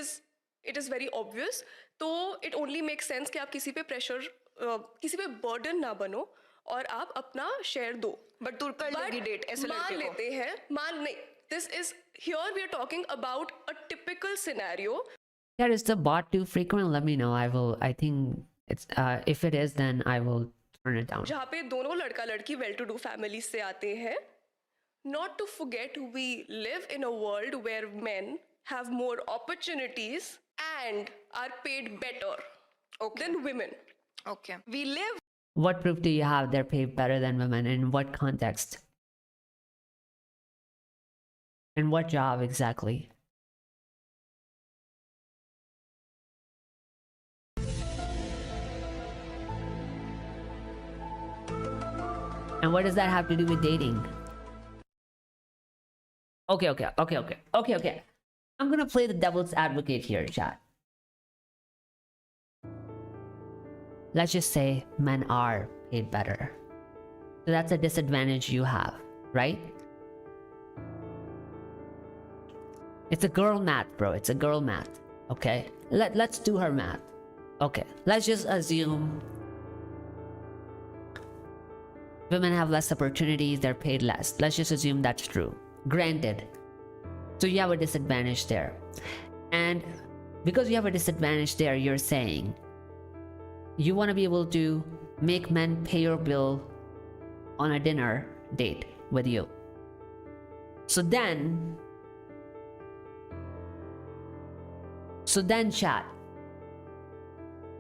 is very obvious, तो इट ओनली मेक सेंस कि आप किसी पे प्रेशर, किसी पे बर्डन ना बनो और आप अपना शेयर दो. बट तू कर लेगी डेट ऐसे मान लड़के को. लेते हैं, मान नहीं. This is, here we are talking about a typical scenario. Yeah, is the bot too frequent? Let me know. I think it's, if it is, then I will turn it down. जहाँ पे दोनों लड़का लड़की well to do families से आते हैं. Not to forget, we live in a world where men have more opportunities and are paid better than women. Okay. We live. What proof do you have they're paid better than women? In what context? In what job exactly? And what does that have to do with dating? Okay. I'm gonna play the devil's advocate here, chat. Let's just say men are paid better. So that's a disadvantage you have, right? It's a girl math, bro. It's a girl math. Okay? Let's do her math. Okay. Let's just assume women have less opportunities, they're paid less. Let's just assume that's true. Granted. So you have a disadvantage there. And because you have a disadvantage there, you're saying you want to be able to make men pay your bill on a dinner date with you. So then, chat,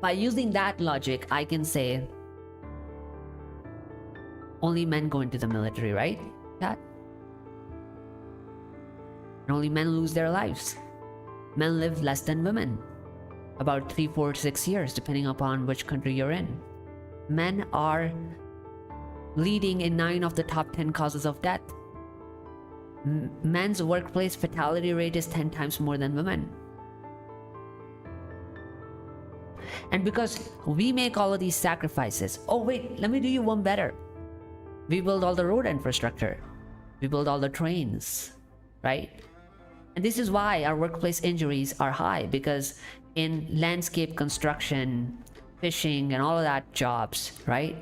by using that logic, I can say only men go into the military, right, chat? And only men lose their lives. Men live less than women. About 3, 4, 6 years, depending upon which country you're in. Men are leading in 9 of the top 10 causes of death. Men's workplace fatality rate is 10 times more than women. And because we make all of these sacrifices, oh wait, let me do you one better. We build all the road infrastructure. We build all the trains, right? And this is why our workplace injuries are high, because in landscape construction, fishing, and all of that jobs, right,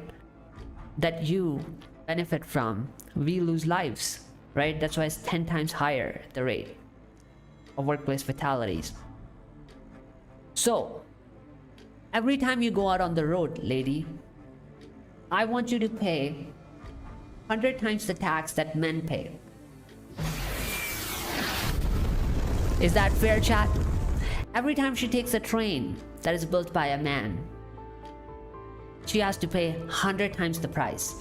that you benefit from, we lose lives, right? That's why it's 10 times higher, the rate of workplace fatalities. So, every time you go out on the road, lady, I want you to pay 100 times the tax that men pay. Is that fair, chat? Every time she takes a train that is built by a man, she has to pay 100 times the price.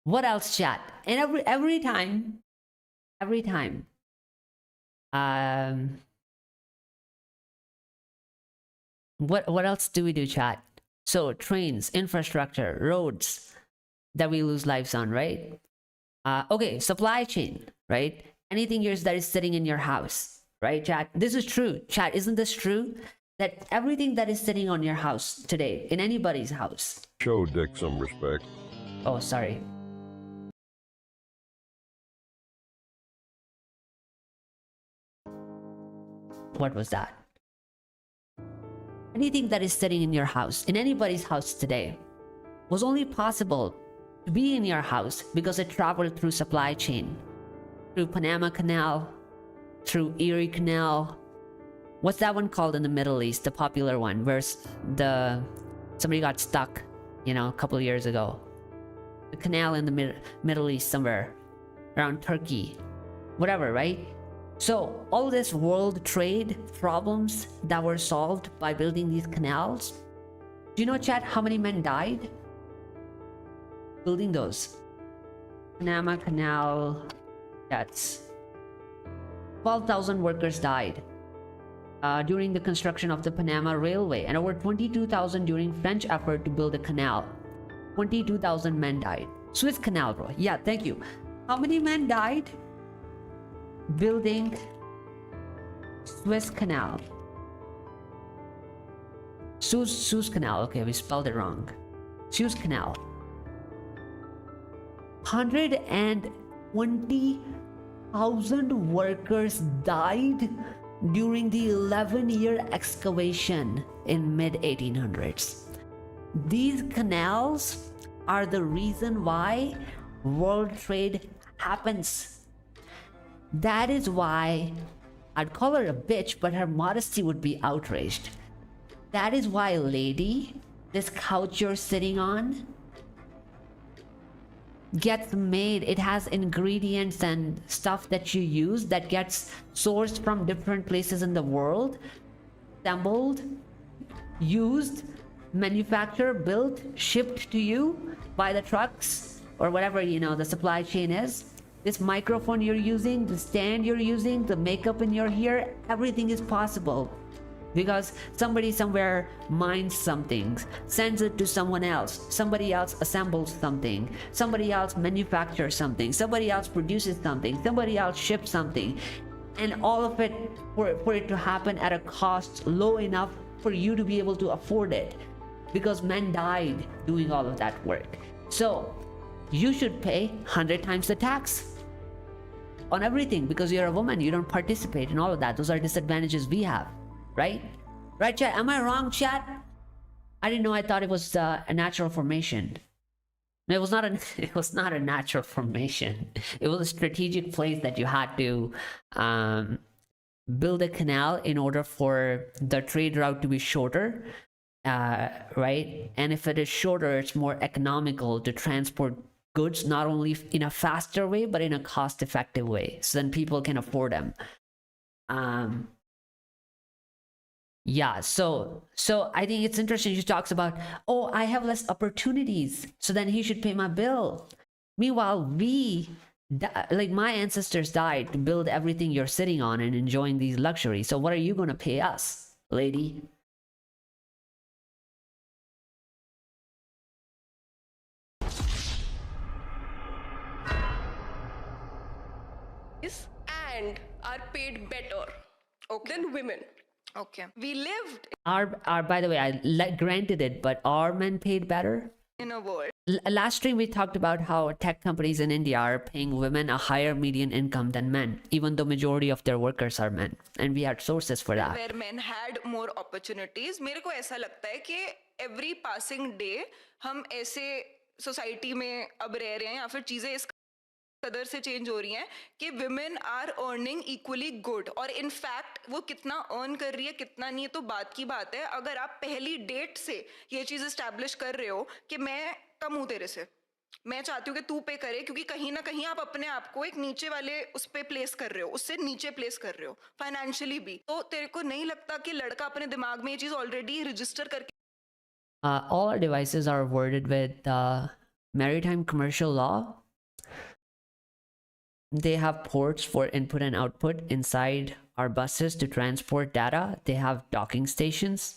What else, chat? And every time, what else do we do, chat? So trains, infrastructure, roads that we lose lives on, right? Okay, supply chain, right? Anything that is sitting in your house, right, chat? This is true, chat. Isn't this true? That everything that is sitting on your house today, in anybody's house. Show Dick some respect. Oh, sorry. What was that? Anything that is sitting in your house, in anybody's house today, was only possible to be in your house because it traveled through supply chain, through Panama Canal, through Erie Canal. What's that one called in the Middle East? The popular one, where somebody got stuck, a couple of years ago. The canal in the Middle East somewhere, around Turkey, whatever, right? So all this world trade problems that were solved by building these canals, do you know, chat, how many men died building those? Panama Canal, that's 12,000 workers died during the construction of the Panama Railway, and over 22,000 during French effort to build a canal. 22,000 men died. Suez Canal, bro. Yeah, thank you. How many men died building Suez Canal? Suez Canal. Okay, we spelled it wrong. Suez Canal. 120,000 workers died during the 11-year excavation in mid-1800s. These canals are the reason why world trade happens. That is why I'd call her a bitch, but her modesty would be outraged. That is why, lady, this couch you're sitting on gets made. It has ingredients and stuff that you use that gets sourced from different places in the world, assembled, used, manufactured, built, shipped to you by the trucks or whatever, the supply chain is. This microphone you're using, the stand you're using, the makeup in your hair, everything is possible because somebody somewhere mines something, sends it to someone else, somebody else assembles something, somebody else manufactures something, somebody else produces something, somebody else ships something, and all of it for it to happen at a cost low enough for you to be able to afford it, because men died doing all of that work. So you should pay 100 times the tax on everything because you're a woman. You don't participate in all of that. Those are disadvantages we have, right? Right, chat? Am I wrong, chat? I didn't know. I thought it was a natural formation. No, it was not it was not a natural formation. It was a strategic place that you had to build a canal in order for the trade route to be shorter, right? And if it is shorter, it's more economical to transport goods, not only in a faster way, but in a cost-effective way, so then people can afford them. Yeah, so I think it's interesting. She talks about, oh, I have less opportunities, so then he should pay my bill. Meanwhile, like my ancestors died to build everything you're sitting on and enjoying these luxuries. So what are you going to pay us, lady? And are paid better than women. Okay. We lived Are by the way, granted it, but are men paid better? in a world Last stream we talked about how tech companies in India are paying women a higher median income than men, even though majority of their workers are men, and we had sources for that. where men had more opportunities. मेरे को ऐसा लगता है कि every passing day हम ऐसे society में अब रह रहे हैं या फिर चीजें इस कदर से चेंज हो रही हैं कि women are earning equally good और in fact वो कितना earn कर रही है कितना नहीं है तो बात की बात है. अगर आप पहली डेट से ये चीज establish कर रहे हो कि मैं कम हूं तेरे से, मैं चाहती हूँ कि तू पे करे, क्योंकि कहीं ना कहीं आप अपने आप को एक नीचे वाले उस पे प्लेस कर रहे हो, उससे नीचे प्लेस कर रहे हो फाइनेंशियली भी. तो तेरे को नहीं लगता कि लड़का अपने दिमाग में ये चीज ऑलरेडी रजिस्टर करके All our devices are worded with maritime commercial law. They have ports for input and output inside our buses to transport data. They have docking stations.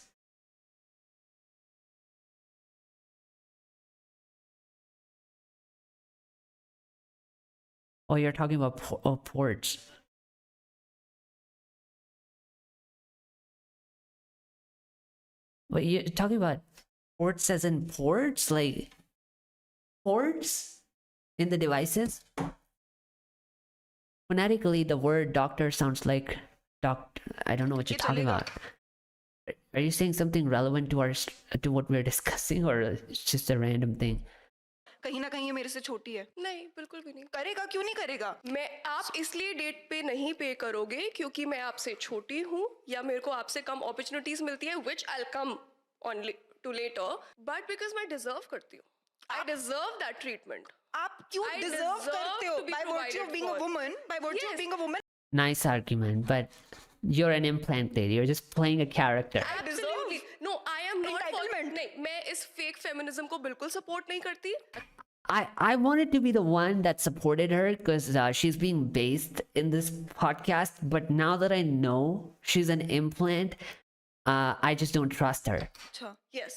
Oh, you're talking about ports. But you're talking about ports as in ports? Like ports in the devices? Phonetically, the word doctor sounds like doctor. I don't know what you're talking about. Are you saying something relevant to to what we're discussing, or it's just a random thing? कहीं ना कहीं ये मेरे से छोटी है. नहीं बिल्कुल भी नहीं करेगा क्यों नहीं करेगा? मैं आप इसलिए डेट पे नहीं पे करोगे क्योंकि मैं आपसे छोटी हूँ या मेरे को आपसे कम अपॉर्चुनिटीज मिलती है which I'll come on to later but because मैं डिजर्व करती हूँ. I deserve that treatment. आप क्यों I डिजर्व deserve करते हो? to be By virtue of provided being a for. woman, by virtue of Yes. being a woman. Nice argument, but you're an implant lady. You're just playing a character. Absolutely. No, I am not for Entitlement. नहीं मैं इस fake feminism को बिल्कुल support नहीं करती. I wanted to be the one that supported her because she's being based in this podcast, but now that I know she's an implant, I just don't trust her. अच्छा. Yes,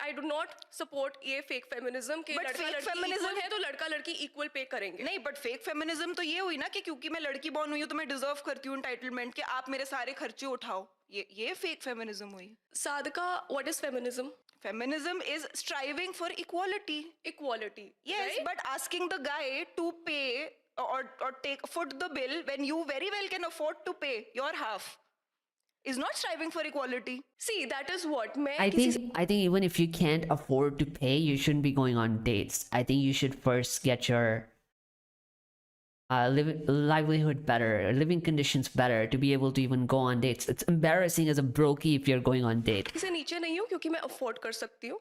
I do not support ये fake feminism कि But लड़का fake लड़की feminism- equal है तो लड़का लड़की equal pay करेंगे. नहीं, बट फेक फेमिनिज्म तो ये हुई ना कि क्योंकि मैं लड़की बॉर्न हुई हूँ तो मैं डिजर्व करती हूँ एंटाइटलमेंट कि आप मेरे सारे खर्चे उठाओ. ये फेक फेमिनिज्म हुई. Sadhaka, what is feminism? Feminism is striving for equality. Equality. Yes, right? but asking the guy to pay or foot the bill when you very well can afford to pay your half is not striving for equality. See, that is what मैं I किसी think even if you can't afford to pay, you shouldn't be going on dates. I think you should first get your livelihood better, living conditions better to be able to even go on dates. It's embarrassing as a brokey if you're going on date. से नीचे नहीं हूँ क्योंकि मैं afford कर सकती हूँ.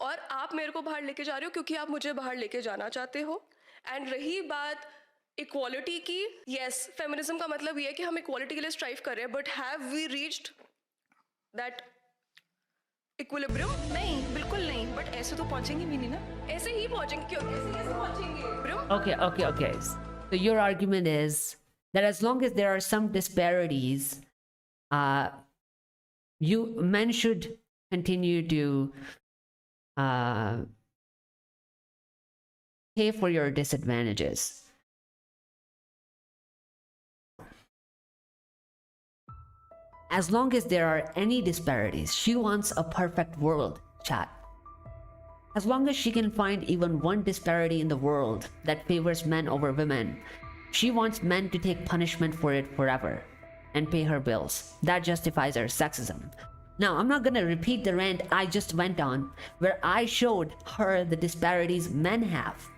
और आप मेरे को बाहर लेके जा रहे हो क्योंकि आप मुझे बाहर लेके जाना चाहते हो. एंड रही बात इक्वालिटी की, यस फेमिनिज्म का मतलब ये है कि हम इक्वालिटी के लिए स्ट्राइव कर रहे हैं but have we reached that equilibrium? नहीं, बिल्कुल नहीं. बट ऐसे तो पहुंचेंगे भी नहीं ना. ऐसे ही पहुंचेंगे. क्यों ऐसे कैसे पहुंचेंगे? Okay. So your argument is that as long as there are some disparities, men should continue to pay for your disadvantages. As long as there are any disparities, she wants a perfect world, chat. As long as she can find even one disparity in the world that favors men over women, she wants men to take punishment for it forever and pay her bills. That justifies her sexism. Now, I'm not gonna repeat the rant I just went on, where I showed her the disparities men have.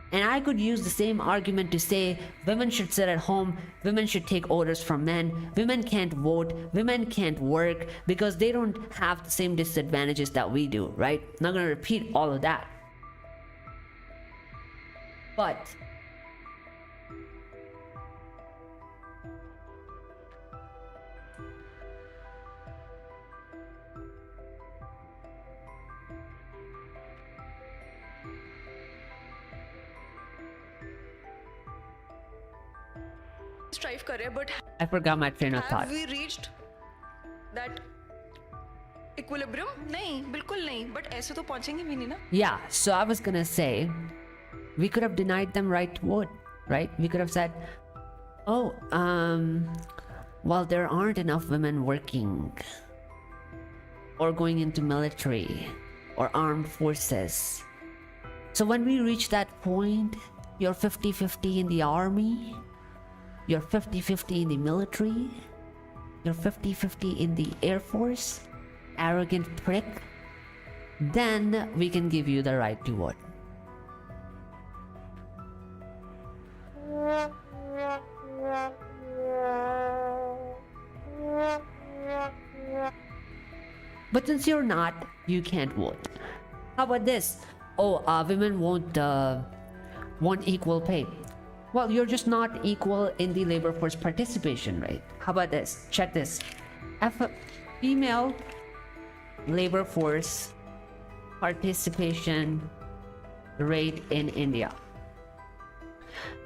And I could use the same argument to say women should sit at home, women should take orders from men, women can't vote, women can't work because they don't have the same disadvantages that we do, right? I'm not gonna repeat all of that. But strive कर रहे हैं but I forgot my train of have thought. We reached that equilibrium? नहीं, बिल्कुल नहीं. But ऐसे तो पहुंचेंगे भी नहीं ना. Yeah, so I was gonna say, we could have denied them right to vote, right? We could have said, oh, well, there aren't enough women working or going into military or armed forces. So when we reach that point, you're 50-50 in the army, you're 50-50 in the military, you're 50-50 in the Air Force, arrogant prick, then we can give you the right to vote. But since you're not, you can't vote. How about this? Oh, women want equal pay. Well, you're just not equal in the labor force participation rate. How about this? Check this. Female labor force participation rate in India.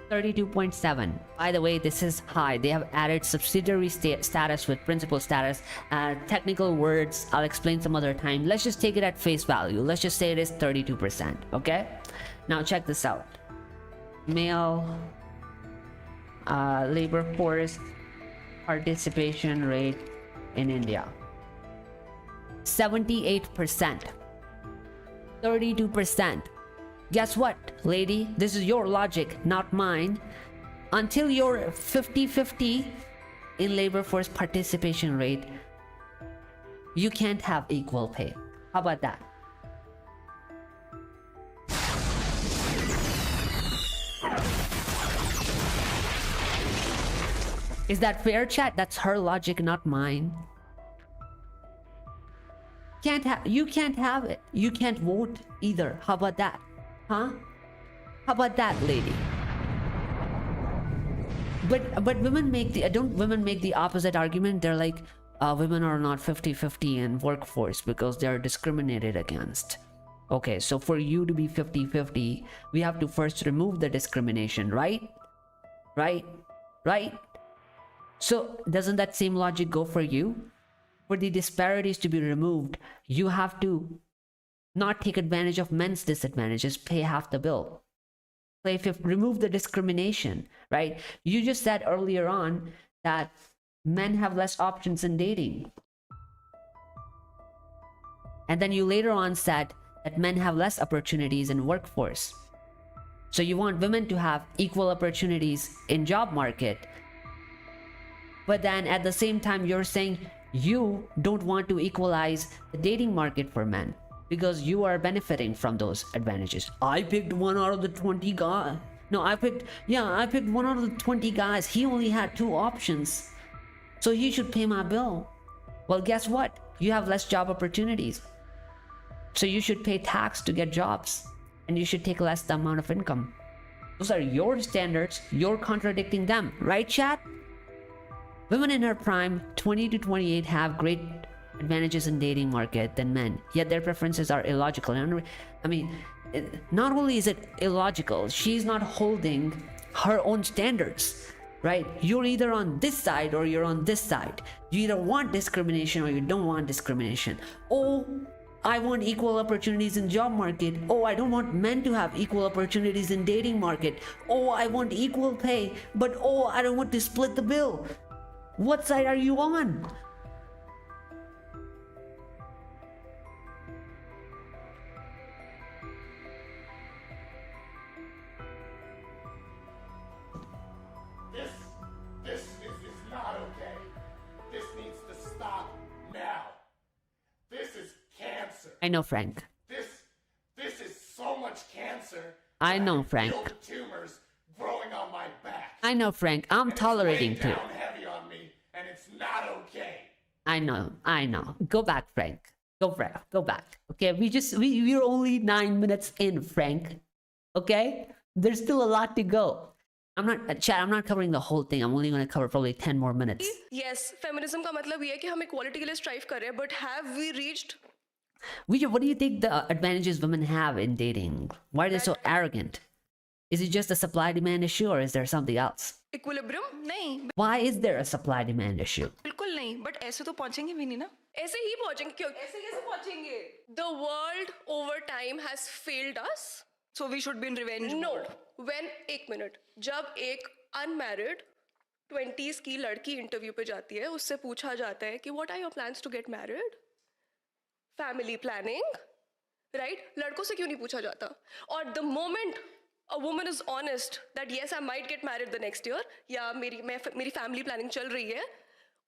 32.7. By the way, this is high. They have added subsidiary status with principal status. Technical words, I'll explain some other time. Let's just take it at face value. Let's just say it is 32%. Okay? Now check this out. Male labor force participation rate in India. 78%. 32%. Guess what, lady? This is your logic, not mine. Until you're 50-50 in labor force participation rate, you can't have equal pay. How about that? Is that fair, chat? That's her logic, not mine. You can't have it. You can't vote either. How about that? Huh? How about that, lady? But women make don't women make the opposite argument? They're like, women are not 50-50 in workforce because they're discriminated against. Okay, so for you to be 50-50, we have to first remove the discrimination, right? Right? So doesn't that same logic go for you? For the disparities to be removed, you have to not take advantage of men's disadvantages, pay half the bill. Remove the discrimination, right? You just said earlier on that men have less options in dating. And then you later on said that men have less opportunities in workforce. So you want women to have equal opportunities in job market. But then at the same time, you're saying you don't want to equalize the dating market for men because you are benefiting from those advantages. I picked one out of the 20 guys. No, I picked one out of the 20 guys. He only had 2 options. So he should pay my bill. Well, guess what? You have less job opportunities. So you should pay tax to get jobs. And you should take less the amount of income. Those are your standards. You're contradicting them. Right, chat? Women in her prime, 20 to 28, have great advantages in dating market than men, yet their preferences are illogical. I mean, not only is it illogical, she's not holding her own standards, right? You're either on this side or you're on this side. You either want discrimination or you don't want discrimination. Oh, I want equal opportunities in job market. Oh, I don't want men to have equal opportunities in dating market. Oh, I want equal pay, but oh, I don't want to split the bill. What side are you on? This is not okay. This needs to stop now. This is cancer. I know, Frank. This is so much cancer. I know, have Frank. real tumors growing on my back. I know, Frank. I'm And it's tolerating weighing too. down heavy on me, and it's not okay. I know. Go back, Frank. Go back. Okay, we're only 9 minutes in, Frank. Okay? There's still a lot to go. I'm not covering the whole thing. I'm only going to cover probably 10 more minutes. Yes, feminism का मतलब ये है कि हम equality के लिए strive कर रहे हैं, but have we reached? What do you think the advantages women have in dating? Why are they so arrogant? Is it just a supply-demand issue or is there something else? Equilibrium? नहीं, Why is there a supply-demand issue? बिल्कुल नहीं. But ऐसे तो पहुंचेंगे भी नहीं ना. ऐसे ही पहुंचेंगे क्यों? ऐसे कैसे पहुंचेंगे? The world over time has failed us. So we should be in revenge No. mode. When एक मिनट जब एक unmarried 20s की लड़की इंटरव्यू पे जाती है उससे पूछा जाता है कि what are your plans to get married? Family planning, right? लड़कों से क्यों नहीं पूछा जाता? और the moment a woman is honest that yes I might get married the next year या मेरी family planning चल रही है,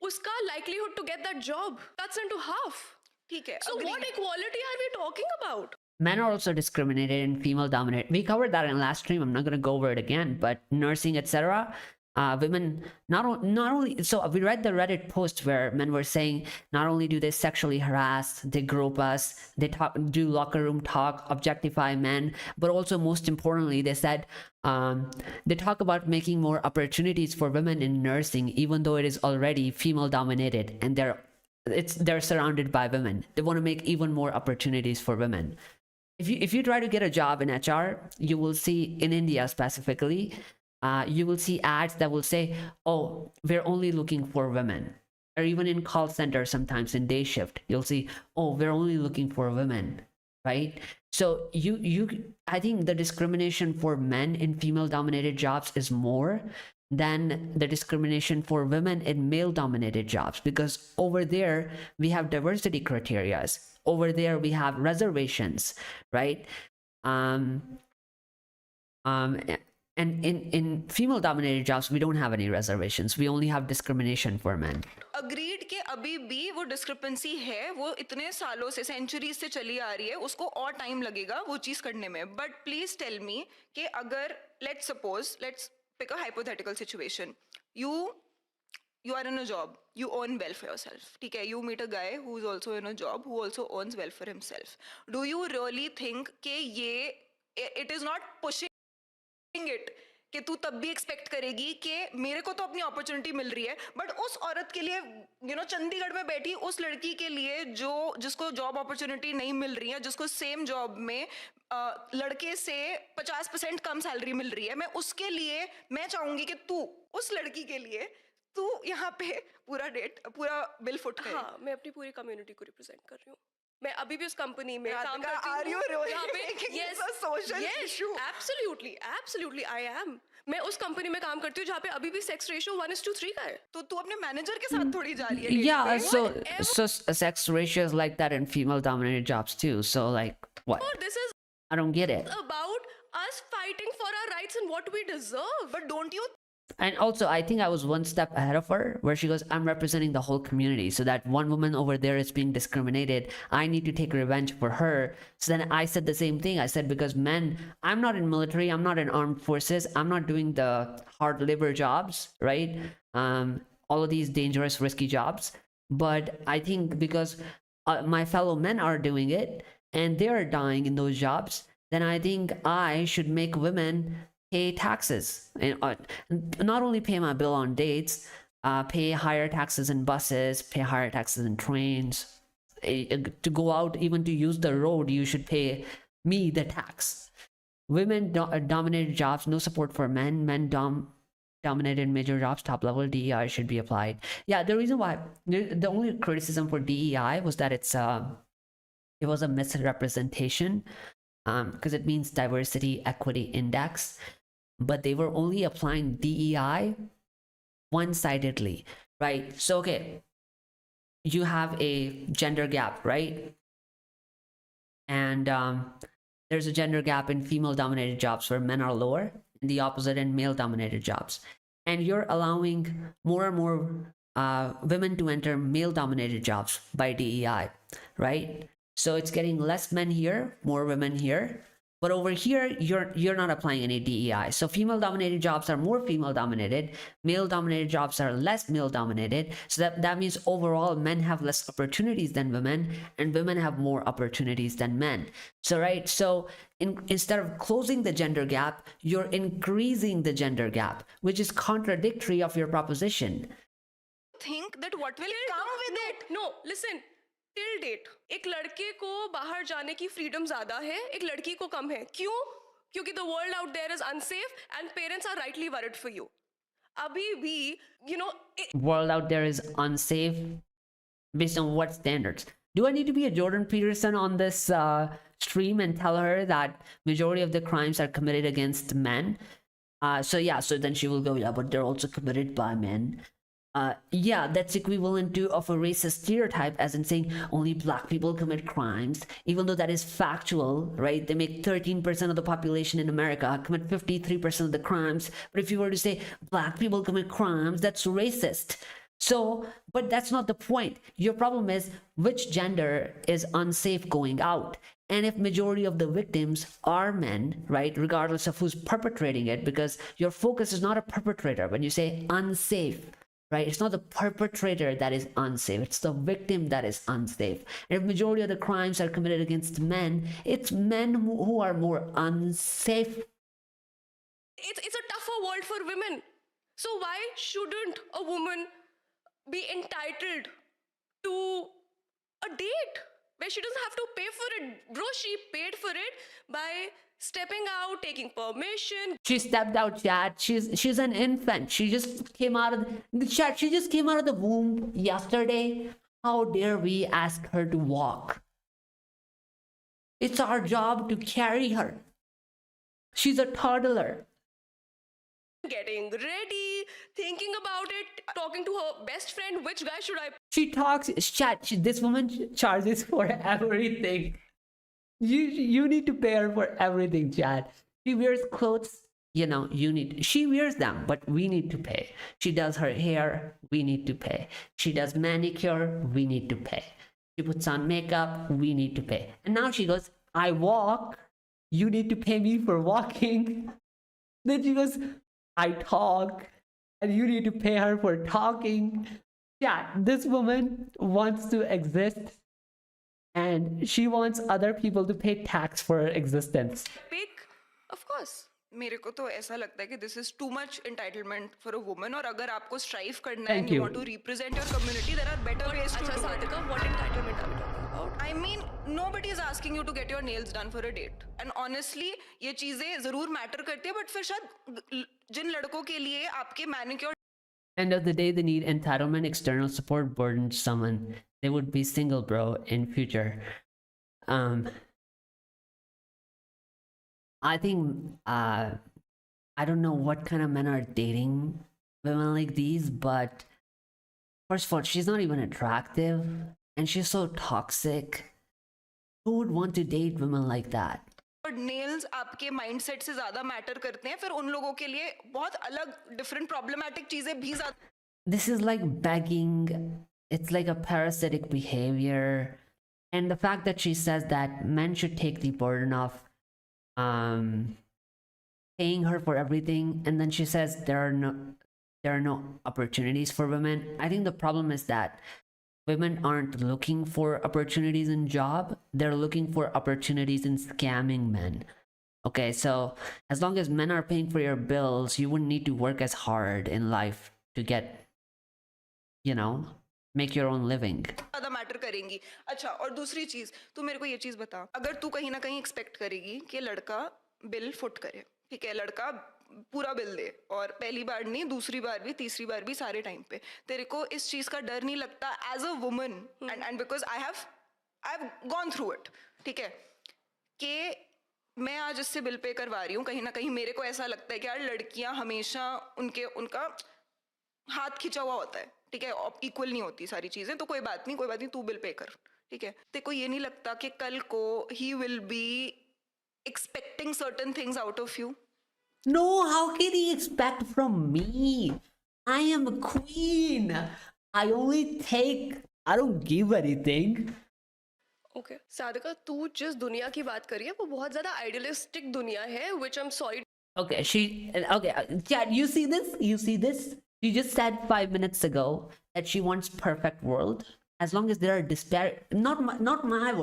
उसका likelihood to get that job cuts into half. ठीक है. So what equality are we talking about? Men are also discriminated in female dominated. We covered that in last stream. I'm not going to go over it again, but nursing, etc. Women not only, so we read the Reddit post where men were saying not only do they sexually harass, they grope us, they do locker room talk, objectify men, but also most importantly they said they talk about making more opportunities for women in nursing, even though it is already female dominated and they're surrounded by women. They want to make even more opportunities for women. If you try to get a job in HR, you will see in India specifically, you will see ads that will say, oh, we're only looking for women. Or even in call centers, sometimes in day shift, you'll see, oh, we're only looking for women, right? So I think the discrimination for men in female dominated jobs is more than the discrimination for women in male dominated jobs, because over there we have diversity criterias. Over there we have reservations, right? And in female dominated jobs we don't have any reservations. We only have discrimination for men. Agreed के अभी भी वो discrepancy है, वो इतने सालों से, century से चली आ रही है, उसको और टाइम लगेगा वो चीज करने में. बट प्लीज टेल मी कि अगर let's suppose, let's pick a hypothetical situation, you are in a job, you earn well for yourself, ठीक है, you meet a guy who is also in a job who also earns well for himself. Do you really think कि ये it is not pushing it कि तू तब भी expect करेगी कि मेरे को तो अपनी अपॉर्चुनिटी मिल रही है, बट उस औरत के लिए, यू नो, चंडीगढ़ में बैठी उस लड़की के लिए जो जिसको जॉब अपॉर्चुनिटी नहीं मिल रही है, जिसको सेम जॉब में लड़के से 50% कम सैलरी मिल रही है, मैं उसके लिए मैं चाहूंगी कि तू उस लड़की के लिए तू यहाँ पे पूरा बिल फुट करे. हाँ, मैं अपनी पूरी कम्युनिटी को रिप्रेजेंट कर रही हूँ. मैं अभी भी उस कंपनी में काम Radhika, करती हूँ. are you really यहाँ पे making yes, this a social yes, issue? absolutely, I am. मैं उस कंपनी में काम करती हूँ जहाँ पे अभी भी सेक्स रेशियो 1:3 का है. तो तू अपने मैनेजर के साथ थोड़ी जा रही है. Yeah, date so sex ratios like that in female dominated jobs too. So like what? Oh, this is I don't get it. about us fighting for our rights and what we deserve. But don't you And also, I think I was one step ahead of her, where she goes, I'm representing the whole community. So that one woman over there is being discriminated. I need to take revenge for her. So then I said the same thing. I said, because men, I'm not in military, I'm not in armed forces, I'm not doing the hard labor jobs, right? All of these dangerous, risky jobs. But I think because my fellow men are doing it and they're dying in those jobs, then I think I should make women pay taxes, and not only pay my bill on dates, pay higher taxes in buses, pay higher taxes in trains. To go out, even to use the road, you should pay me the tax. Women dominated jobs, no support for men. Men dominated major jobs, top level DEI should be applied. Yeah, the reason why, the only criticism for DEI was that it was a misrepresentation, because it means diversity equity index. But they were only applying DEI one-sidedly, right? So, okay, you have a gender gap, right? And there's a gender gap in female-dominated jobs where men are lower, and the opposite in male-dominated jobs. And you're allowing more and more women to enter male-dominated jobs by DEI, right? So it's getting less men here, more women here. But over here, you're not applying any DEI. So female-dominated jobs are more female-dominated. Male-dominated jobs are less male-dominated. So that means overall, men have less opportunities than women, and women have more opportunities than men. So, right, so instead of closing the gender gap, you're increasing the gender gap, which is contradictory of your proposition. think that what will come with it? No, listen. Till date एक लड़के को बाहर जाने की freedom ज्यादा है, एक लड़की को कम है. क्यों? क्योंकि the world out there is unsafe and parents are rightly worried for you. अभी भी, you know, world out there is unsafe based on what standards? Do I need to be a Jordan Peterson on this stream and tell her that majority of the crimes are committed against men? So then she will go, yeah, but they're also committed by men. Yeah, that's equivalent to of a racist stereotype, as in saying only black people commit crimes, even though that is factual, right? They make 13% of the population in America, commit 53% of the crimes. But if you were to say black people commit crimes, that's racist. So, but that's not the point. Your problem is which gender is unsafe going out. And if majority of the victims are men, right, regardless of who's perpetrating it, because your focus is not a perpetrator. When you say unsafe, right, it's not the perpetrator that is unsafe, it's the victim that is unsafe. And if majority of the crimes are committed against men, it's men who are more unsafe. It's a tougher world for women. So why shouldn't a woman be entitled to a date where she doesn't have to pay for it? Bro, she paid for it by stepping out, taking permission. She stepped out, chat. She's an infant. She just came out of the chat. She just came out of the womb yesterday. How dare we ask her to walk? It's our job to carry her. She's a toddler. Getting ready, thinking about it, talking to her best friend, which guy should I She talks, chat. This woman charges for everything. You need to pay her for everything, chat. She wears clothes, she wears them, but we need to pay. She does her hair, we need to pay. She does manicure, we need to pay. She puts on makeup, we need to pay. And now she goes, I walk, you need to pay me for walking. Then she goes, I talk, and you need to pay her for talking. Yeah, this woman wants to exist, and she wants other people to pay tax for her existence. pick? Of course. मेरे को तो ऐसा लगता है कि this is too much entitlement for a woman. और अगर आपको strive करना है Thank and you you. want to represent your community, there are better ways to Acha, do it. Sadhika, what entitlement are we talking about? I mean, nobody is asking you to get your nails done for a date. And honestly, ये चीजें जरूर matter करती है, but फिर शायद जिन लड़कों के लिए आपके manicure End of the day, they need entitlement, external support, burden someone. They would be single, bro, in future. I think I don't know what kind of men are dating women like these, but first of all, she's not even attractive and she's so toxic. Who would want to date women like that? nails आपके mindset से ज़्यादा matter करते हैं, फिर उन लोगों के लिए बहुत अलग different problematic चीजें भी ज़्यादा This is like begging. It's like a parasitic behavior. And the fact that she says that men should take the burden of paying her for everything, and then she says there are no opportunities for women. I think the problem is that women aren't looking for opportunities in job, they're looking for opportunities in scamming men. Okay, so as long as men are paying for your bills, you wouldn't need to work as hard in life to get, make your own living. ज़्यादा matter करेंगी. अच्छा, और दूसरी चीज, तू मेरे को ये चीज बता, अगर तू कहीं ना कहीं एक्सपेक्ट करेगी कि लड़का बिल फुट करे, ठीक है, लड़का पूरा बिल दे और पहली बार नहीं, दूसरी बार भी, तीसरी बार भी, सारे टाइम पे, तेरे को इस चीज का डर नहीं लगता as a woman? And because I have gone through it, ठीक है, कि मैं आज इससे बिल पे करवा रही हूँ, कहीं ना कहीं मेरे को ऐसा लगता है कि यार लड़कियां हमेशा उनका हाथ खिंचा हुआ होता है, ठीक है, इक्वल नहीं होती सारी चीजें, तो कोई बात नहीं, तू बिल पे कर, ठीक है. तेरे को ये नहीं लगता कि कल को he will be expecting certain things out of you? No, how can he expect from me? I am a queen. I only take, I don't give anything. Okay, साधिका, तू जिस दुनिया की बात करी है वो बहुत ज़्यादा आइडियलिस्टिक दुनिया है, which I'm sorry. Okay, Chad, you see this? You see this? She just said 5 minutes ago that she wants perfect world. As long as there are not my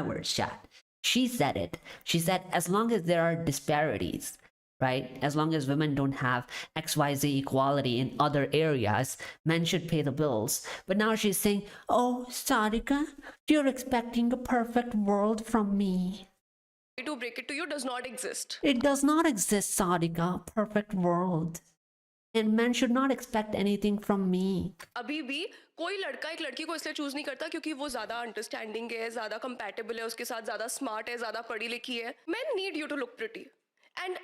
words, Chad. She said it. She said as long as there are disparities, right? As long as women don't have XYZ equality in other areas, men should pay the bills. But now she's saying, oh, Sadhika, you're expecting a perfect world from me. To break it to you, does not exist. It does not exist, Sadhika, perfect world. And men should not expect anything from me. अभी भी कोई लड़का एक लड़की को इसलिए choose नहीं करता क्योंकि वो ज्यादा अंडरस्टैंडिंग है, ज्यादा कंपैटिबल है उसके साथ, ज्यादा स्मार्ट है, ज्यादा पढ़ी लिखी है. Men need you to look pretty. And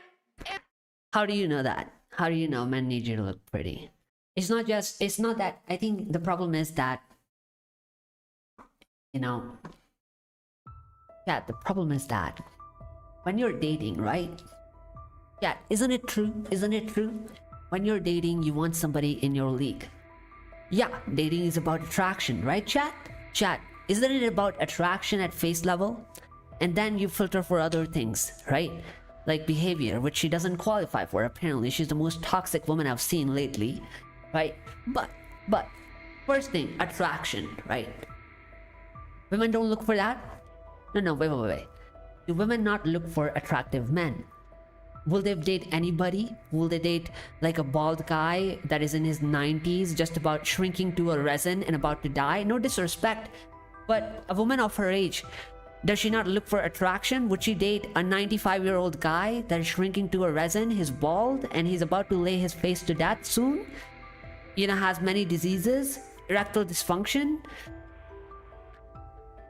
How do you know that? How do you know men need you to look pretty? It's not that. I think the problem is that, yeah, the problem is that when you're dating, right? Yeah, isn't it true? Isn't it true? When you're dating, you want somebody in your league. Yeah, dating is about attraction, right, chat? Chat, isn't it about attraction at face level? And then you filter for other things, right? Like behavior, which she doesn't qualify for. Apparently, she's the most toxic woman I've seen lately, right? But, first thing, attraction, right? Women don't look for that? No, wait. Do women not look for attractive men? Will they date anybody? Will they date like a bald guy that is in his 90s, just about shrinking to a resin and about to die? No disrespect, but a woman of her age, does she not look for attraction? Would she date a 95-year-old guy that is shrinking to a resin, he's bald, and he's about to lay his face to death soon? You know, has many diseases, erectile dysfunction?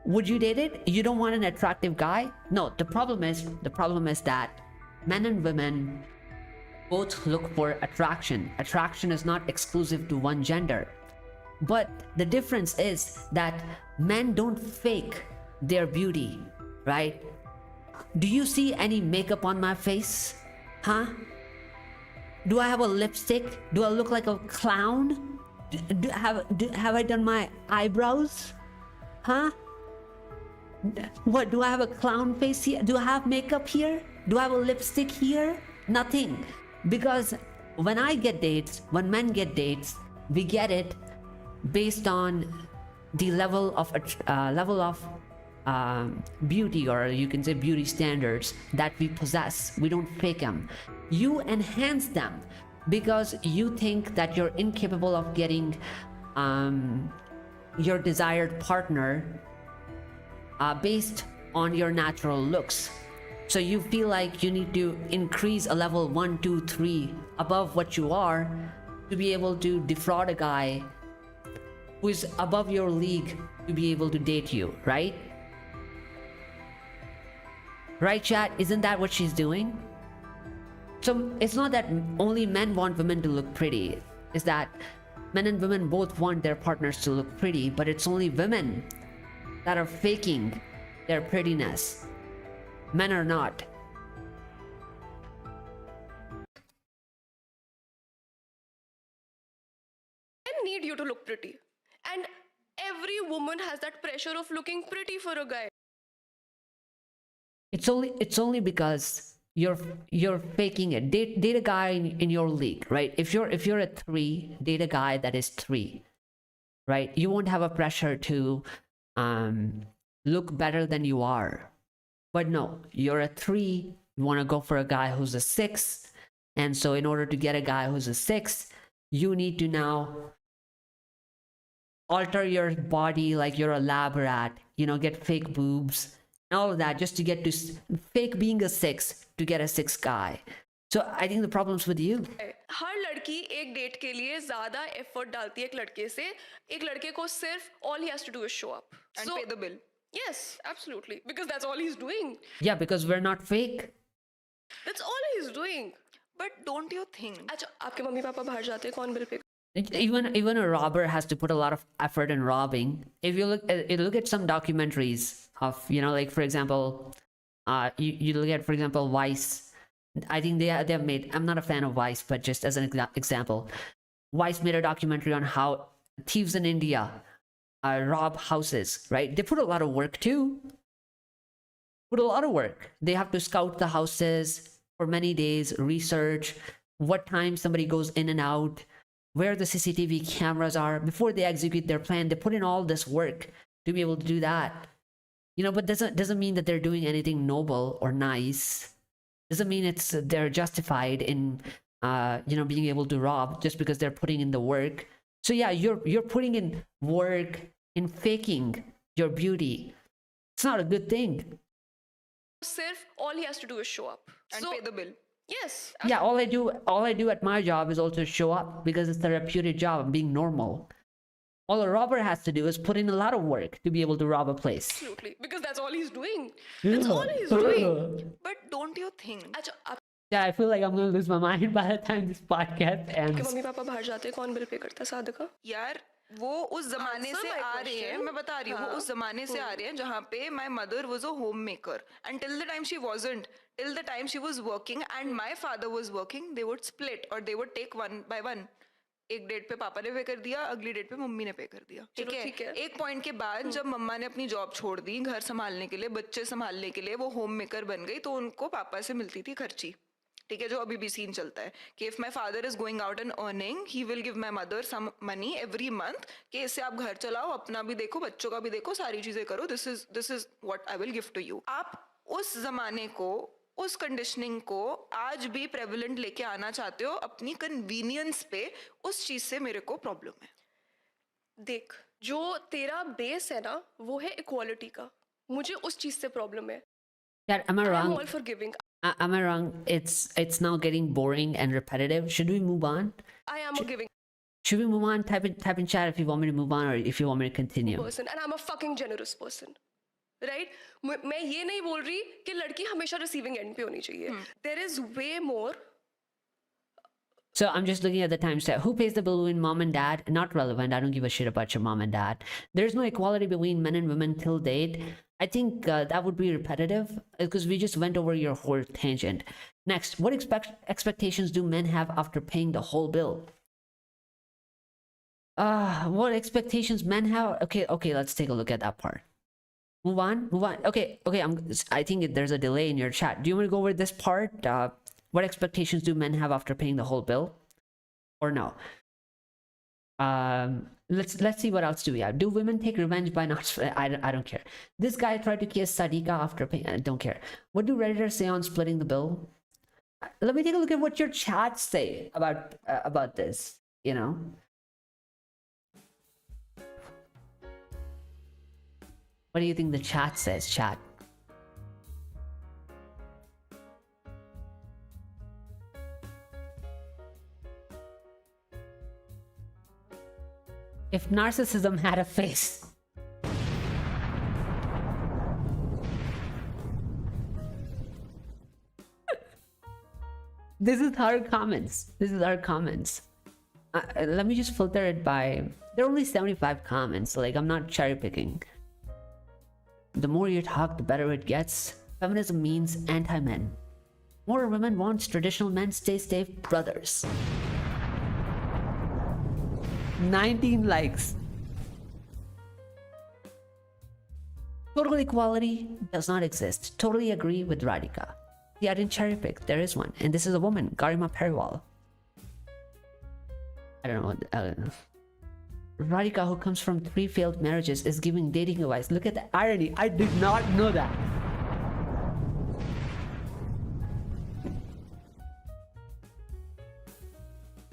Would you date it? You don't want an attractive guy? No, the problem is that men and women both look for attraction. Attraction is not exclusive to one gender. But the difference is that men don't fake their beauty, right? Do you see any makeup on my face? Huh? Do I have a lipstick? Do I look like a clown? Have I done my eyebrows? Huh? What, do I have a clown face here? Do I have makeup here? Do I have a lipstick here? Nothing. Because when I get dates, when men get dates, we get it based on the level of beauty, or you can say beauty standards that we possess. We don't fake them. You enhance them because you think that you're incapable of getting your desired partner based on your natural looks. So you feel like you need to increase a level 1, 2, 3 above what you are to be able to defraud a guy who is above your league to be able to date you, right? Right, chat? Isn't that what she's doing? So it's not that only men want women to look pretty. It's that men and women both want their partners to look pretty, but it's only women that are faking their prettiness. Men are not. Men need you to look pretty. And every woman has that pressure of looking pretty for a guy. It's only because you're faking it. Date a guy in your league, right? If you're a 3, date a guy that is 3, right? You won't have a pressure to look better than you are. But no, you're a 3, you want to go for a guy who's a 6, and so in order to get a guy who's a 6, you need to now alter your body like you're a lab rat, get fake boobs and all of that just to get to fake being a 6 to get a 6 guy. So I think the problem's with you. हर लड़की एक date के लिए ज्यादा effort डालती है एक लड़के से. एक लड़के को सिर्फ all he has to do is show up and pay the bill. Yes, absolutely, because that's all he's doing. Yeah, because we're not fake. That's all he's doing. But don't you think? अच्छा, आपके mummy papa बाहर जाते हैं, कौन bill pay? Even a robber has to put a lot of effort in robbing. If you look at some documentaries of, like for example, you look at, for example, Vice. I think they have made, I'm not a fan of Vice, but just as an example, Vice made a documentary on how thieves in India rob houses, right? They put a lot of work too. Put a lot of work. They have to scout the houses for many days, research what time somebody goes in and out, where the CCTV cameras are. Before they execute their plan, they put in all this work to be able to do that. But doesn't mean that they're doing anything noble or nice. Doesn't mean they're justified in being able to rob just because they're putting in the work. So yeah, you're putting in work in faking your beauty. It's not a good thing. सिर्फ all he has to do is show up and pay the bill. Yes. Yeah, all I do at my job is also show up because it's a reputed job. I'm being normal. All a robber has to do is put in a lot of work to be able to rob a place. Absolutely, because that's all he's doing. That's all he's doing. But don't you think? अच्छा, आप Yeah, I feel like I'm gonna lose my mind by the time this podcast के ends. Mummy papa बाहर जाते हैं, कौन bill pay करता है? साधिका. यार वो उस जमाने Answer से my आ रहे हैं. question. मैं बता रही हूँ वो उस जमाने से आ रहे हैं जहाँ पे my mother was a homemaker and till the time she wasn't, till the time she was working and my father was working, they would split or they would take one by one. एक date पे पापा ने पे कर दिया, अगली date पे mummy ने पे कर दिया। चलो, ठीक है। एक पॉइंट के बाद जब मम्मा ने अपनी जॉब छोड़ दी घर संभालने के लिए, बच्चे संभालने के लिए, वो होम मेकर बन गई, तो उनको पापा से मिलती थी खर्ची। ठीक है, जो अभी भी सीन चलता है कि if my father is going out and earning, he will give my mother some money every month कि इससे आप घर चलाओ, अपना भी देखो, बच्चों का भी देखो, सारी चीजें करो, this is what I will give to you. आप उस जमाने को, उस कंडीशनिंग को आज भी प्रेवलेंट लेके आना चाहते हो अपनी कन्वीनियंस पे, उस चीज से मेरे को प्रॉब्लम है। देख, जो तेरा बेस है ना वो है इक्वालिटी का, मुझे उस चीज से प्रॉब्लम है। Yeah, am I I am wrong? All for giving, Am I wrong? It's now getting boring and repetitive. Should we move on? I am a giving Should we move on? Type in chat if you want me to move on or if you want me to continue. Person and I am a fucking generous person, right? मैं ये नहीं बोल रही कि लड़की हमेशा receiving end पे होनी चाहिए। There is way more. So I'm just looking at the timestamp. Who pays the bill between mom and dad? Not relevant. I don't give a shit about your mom and dad. There's no equality between men and women till date. I think that would be repetitive because we just went over your whole tangent. Next, what expectations do men have after paying the whole bill? What expectations men have? Okay, let's take a look at that part. Move on. Okay. I think there's a delay in your chat. Do you want to go over this part? What expectations do men have after paying the whole bill, or no? Let's see what else do we have. Do women take revenge by not? I don't care. This guy tried to kiss Sadhika after paying. I don't care. What do Redditors say on splitting the bill? Let me take a look at what your chats say about this. You know. What do you think the chat says, chat? If narcissism had a face. This is our comments. Let me just filter it by... There are only 75 comments. Like, I'm not cherry picking. The more you talk, the better it gets. Feminism means anti-men. More women want traditional men. Stay safe, brothers. 19 likes. Total equality does not exist. Totally agree with Radhika. Yeah, I didn't cherry pick. There is one. And this is a woman, Garima Periwal. I don't know. Radhika, who comes from 3 failed marriages, is giving dating advice. Look at the irony. I did not know that.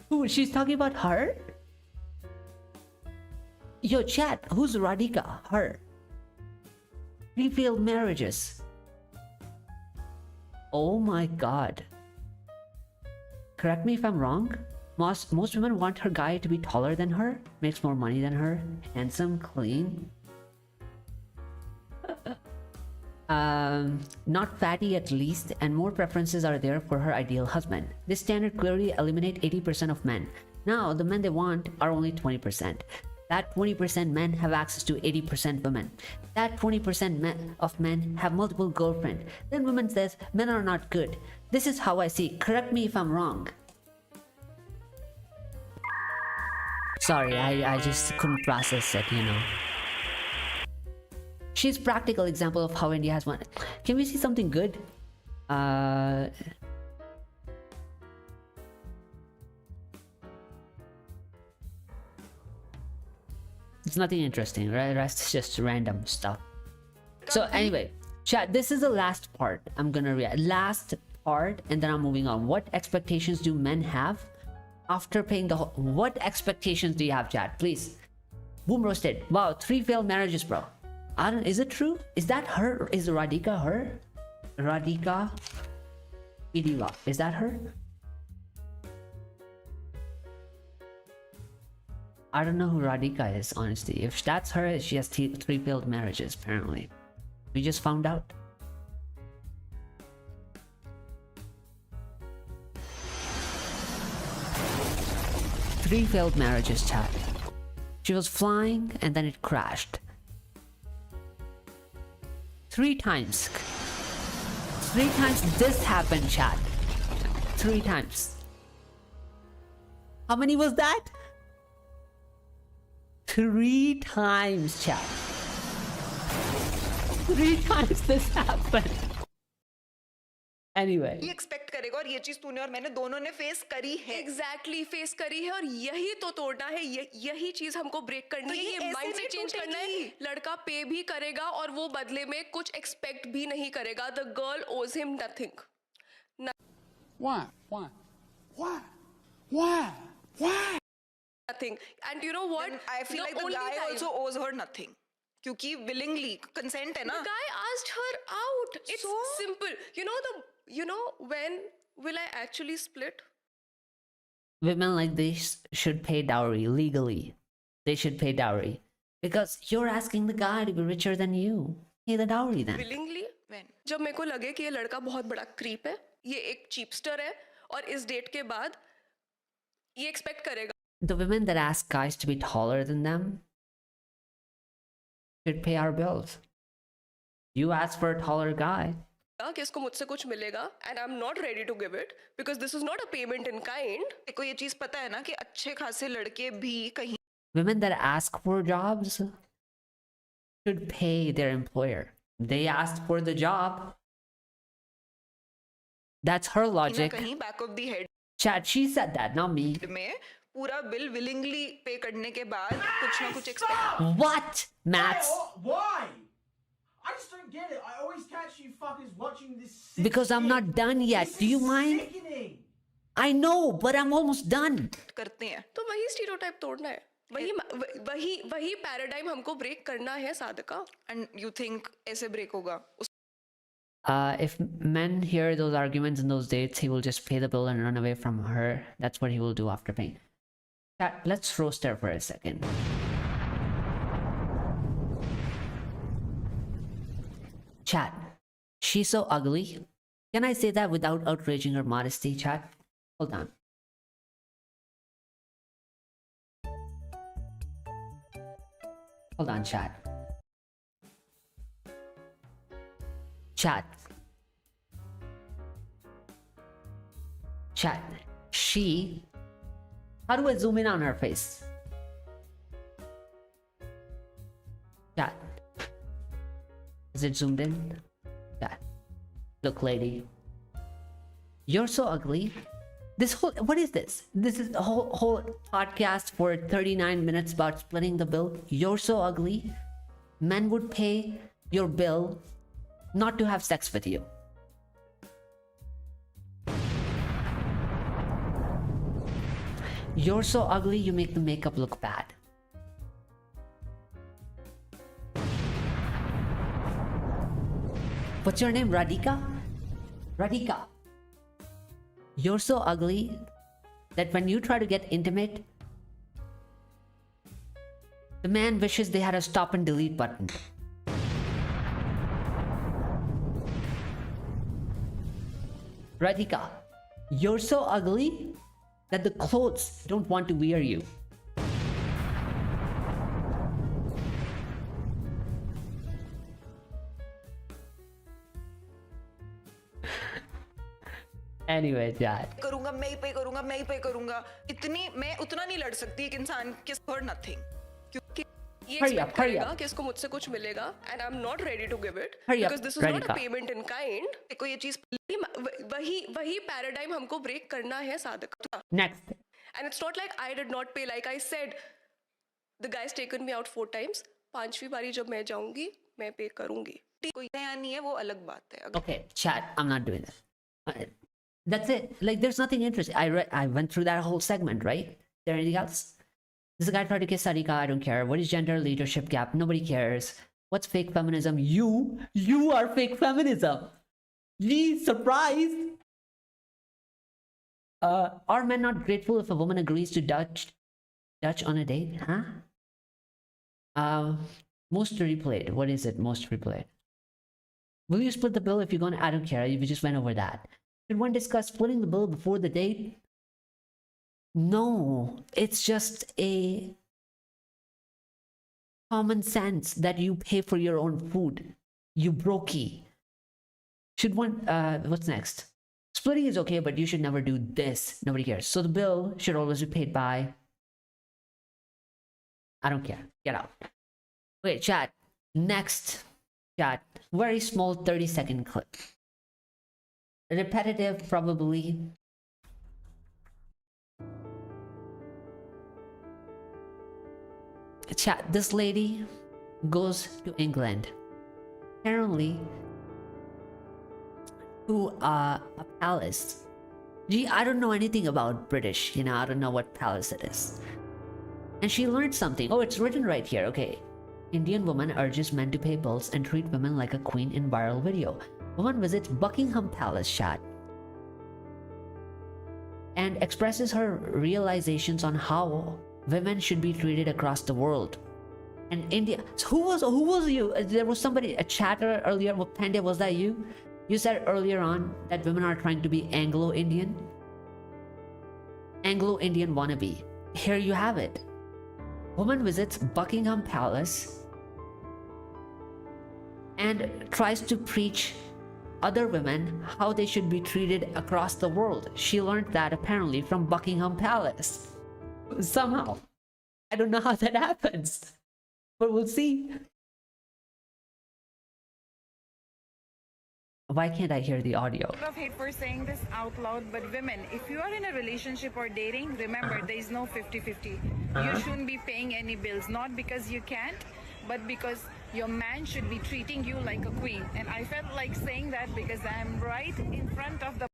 Who? She's talking about her? Yo, chat. Who's Radhika? Her. 3 failed marriages. Oh my god. Correct me if I'm wrong. Most women want her guy to be taller than her, makes more money than her, handsome, clean. Not fatty at least, and more preferences are there for her ideal husband. This standard clearly eliminates 80% of men. Now, the men they want are only 20%. That 20% men have access to 80% women. That 20% of men have multiple girlfriends. Then women says men are not good. This is how I see. Correct me if I'm wrong. Sorry, I just couldn't process it, you know. She's practical example of how India has won. Can we see something good? It's nothing interesting, right? The rest is just random stuff. So anyway, chat, this is the last part. I'm gonna read last part and then I'm moving on. What expectations do men have after paying the whole... What expectations do you have, chat? Please. Boom roasted. Wow, 3 failed marriages, bro. I don't... Is it true? Is that her? Is Radhika her? Radhika Idiva. Is that her? I don't know who Radhika is, honestly. If that's her, she has 3 failed marriages, apparently. We just found out. Three failed marriages, chat. She was flying and then it crashed. 3 times. 3 times this happened, chat. 3 times. How many was that? 3 times, chat. 3 times this happened. Anyway. ये expect करेगा और ये चीज तूने और मैंने दोनों ने फेस करी है. एग्जैक्टली फेस करी है और यही तो तोड़ना है. यही चीज हमको ब्रेक करनी तो है. ये ये ऐसे माइंडसेट नहीं चेंज करना है. टूटेगी. लड़का पे भी करेगा और वो बदले में कुछ एक्सपेक्ट भी नहीं करेगा. द गर्ल ओज him nothing. Why? Nothing. And you know what? I feel like the only guy time- also owes her nothing. क्योंकि willingly consent है ना. The guy asked her out. It's So? simple. You know when will I actually split? Women like this should pay dowry legally. They should pay dowry. Because you're asking the guy to be richer than you. Pay the dowry then. Willingly? When? जब मेरे को लगे कि ये लड़का बहुत बड़ा creep है, ये एक चीपस्टर है और इस डेट के बाद ये एक्सपेक्ट करेगा The women that ask guys to be taller than them should pay our bills. You ask for a taller guy. कि इसको मुझसे कुछ मिलेगा and I'm not ready to give it because this is not a payment in kind. देखो ये चीज पता है ना कि अच्छे खासे लड़के भी कहीं Women that ask for jobs should pay their employer. They asked for the job. That's her ना logic. कहीं back of the head Chat, she said that, not me. में पूरा बिल विलिंगली पे करने के बाद कुछ ना कुछ expect. What? Max? Why? I just don't get it. I always catch you fuckers watching this. Because I'm not done yet. Do you mind? Sickening. I know, but I'm almost done. करते हैं. तो वही stereotype तोड़ना है. वही paradigm हमको break करना है साधिका. एंड यू थिंक ऐसे ब्रेक होगा? If men hear those arguments in those dates, he will just pay the bill and run away from her. That's what he will do after paying. Chat, let's roast her for a second. Chat, she's so ugly. Can I say that without outraging her modesty, chat? Hold on. Hold on, chat. Chat. Chat. She. How do I zoom in on her face? Chat. Is it zoomed in? Chat. Look, lady. You're so ugly. This whole, what is this? This is a whole podcast for 39 minutes about splitting the bill. You're so ugly. Men would pay your bill not to have sex with you. You're so ugly, you make the makeup look bad. What's your name, Radhika? Radhika. You're so ugly that when you try to get intimate, the man wishes they had a stop and delete button. Radhika, you're so ugly that the clothes don't want to wear you. Anyway, Dad. करूंगा मैं ही पे करूंगा मैं ही पे करूंगा. इतनी मैं उतना नहीं लड़ सकती एक इंसान के for nothing. क्योंकि ये Hurry up, expect hurry करेगा up. कि इसको मुझसे कुछ मिलेगा and I'm not ready to give it Hurry up, because this is not a Radhika. payment in kind. देखो ये चीज वही पैराडाइम हमको ब्रेक करना है साधिका. Next. And it's not like I did not pay. Like I said, the guy's taken me out 4 times. 5वीं बारी जब मैं जाऊंगी मैं पे करूंगी. कोई नया नहीं है वो अलग बात है. अगर Okay, chat, I'm not doing that. That's it. Like, there's nothing interesting. I went through that whole segment, right? Is there anything else? This guy tried to kiss Sadhika. I don't care. What is gender leadership gap? Nobody cares. What's fake feminism? You are fake feminism. Gee, surprise. Are men not grateful if a woman agrees to Dutch on a date? Huh? Most replayed. What is it? Most replayed. Will you split the bill if you're gonna? I don't care. We just went over that. Should one discuss splitting the bill before the date? No, it's just a common sense that you pay for your own food. You brokey. Should one, what's next? Splitting is okay, but you should never do this. Nobody cares. So the bill should always be paid by I don't care. Get out. Wait, chat. Next. Chat. Very small 30-second clip. Repetitive, probably. Chat. This lady goes to England. Apparently, to a palace. Gee, I don't know anything about British. You know, I don't know what palace it is. And she learned something. Oh, it's written right here. Okay. Indian woman urges men to pay bills and treat women like a queen in viral video. Woman visits Buckingham Palace, chat, and expresses her realizations on how women should be treated across the world. And India. So who was you? There was somebody, a chatter earlier. Pandya, was that you? You said earlier on that women are trying to be Anglo-Indian. Anglo-Indian wannabe. Here you have it. Woman visits Buckingham Palace and tries to preach other women how they should be treated across the world. She learned that apparently from Buckingham Palace. Somehow. I don't know how that happens, but we'll see. Why can't I hear the audio? Of hate for saying this out loud, but women, if you are in a relationship or dating, remember there is no 50-50. You shouldn't be paying any bills, not because you can't, but because your man should be treating you like a queen. And I felt like saying that because I am right in front of the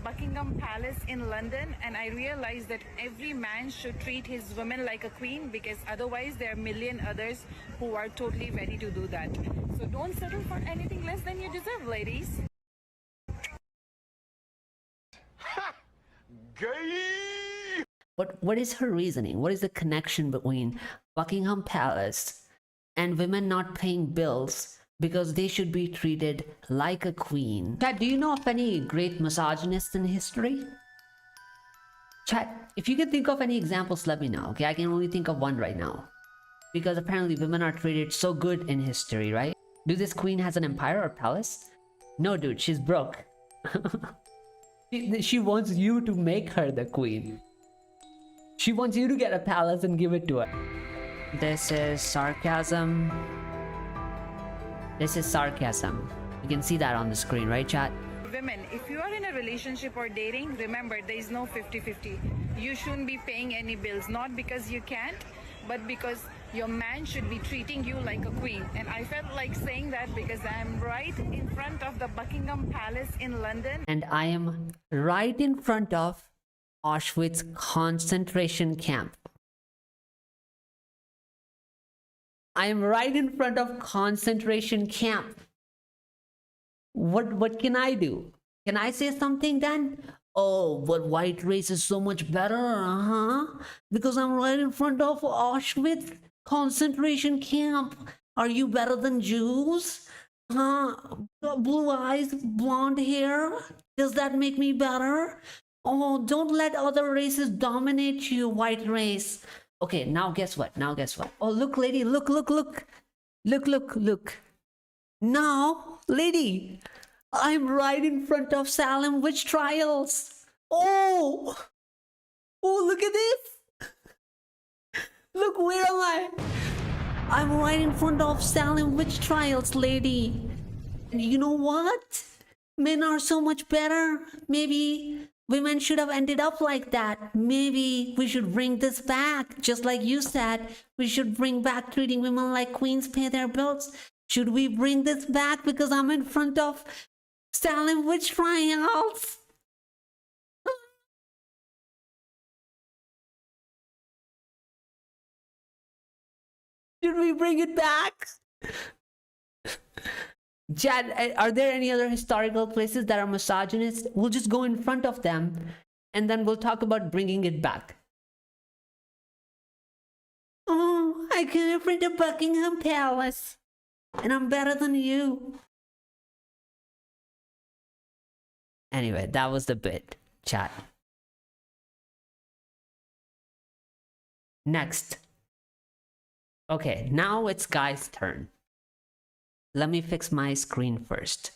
Buckingham Palace in London, and I realized that every man should treat his woman like a queen, because otherwise there are a million others who are totally ready to do that. So don't settle for anything less than you deserve, ladies. But what is her reasoning? What is the connection between Buckingham Palace and women not paying bills because they should be treated like a queen? Chat, do you know of any great misogynists in history? Chat, if you can think of any examples, let me know. Okay, I can only think of one right now. Because apparently women are treated so good in history, right? Do this queen has an empire or palace? No, dude, she's broke. She wants you to make her the queen. She wants you to get a palace and give it to her. This is sarcasm. This is sarcasm. You can see that on the screen, right, chat? Women, if you are in a relationship or dating, remember there is no 50-50. You shouldn't be paying any bills, not because you can't, but because your man should be treating you like a queen. And I felt like saying that because I am right in front of the Buckingham Palace in London. And I am right in front of Auschwitz concentration camp. I am right in front of concentration camp. What can I do? Can I say something then? Oh, but white race is so much better, because I'm right in front of Auschwitz concentration camp. Are you better than Jews? Blue eyes, blonde hair. Does that make me better? Oh, don't let other races dominate you, white race. Okay, now guess what? Now guess what? Oh, look, lady, look. Look. Now, lady, I'm right in front of Salem witch trials. Oh, look at this. Look, where am I? I'm right in front of Salem witch trials, lady. And you know what? Men are so much better. Maybe women should have ended up like that. Maybe we should bring this back. Just like you said, we should bring back treating women like queens, pay their bills. Should we bring this back because I'm in front of Salem witch trials? Should we bring it back? Chad, are there any other historical places that are misogynist? We'll just go in front of them and then we'll talk about bringing it back. Oh, I came in front of Buckingham Palace and I'm better than you. Anyway, that was the bit, chat. Next. Okay, now it's Guy's turn. Let me fix my screen first.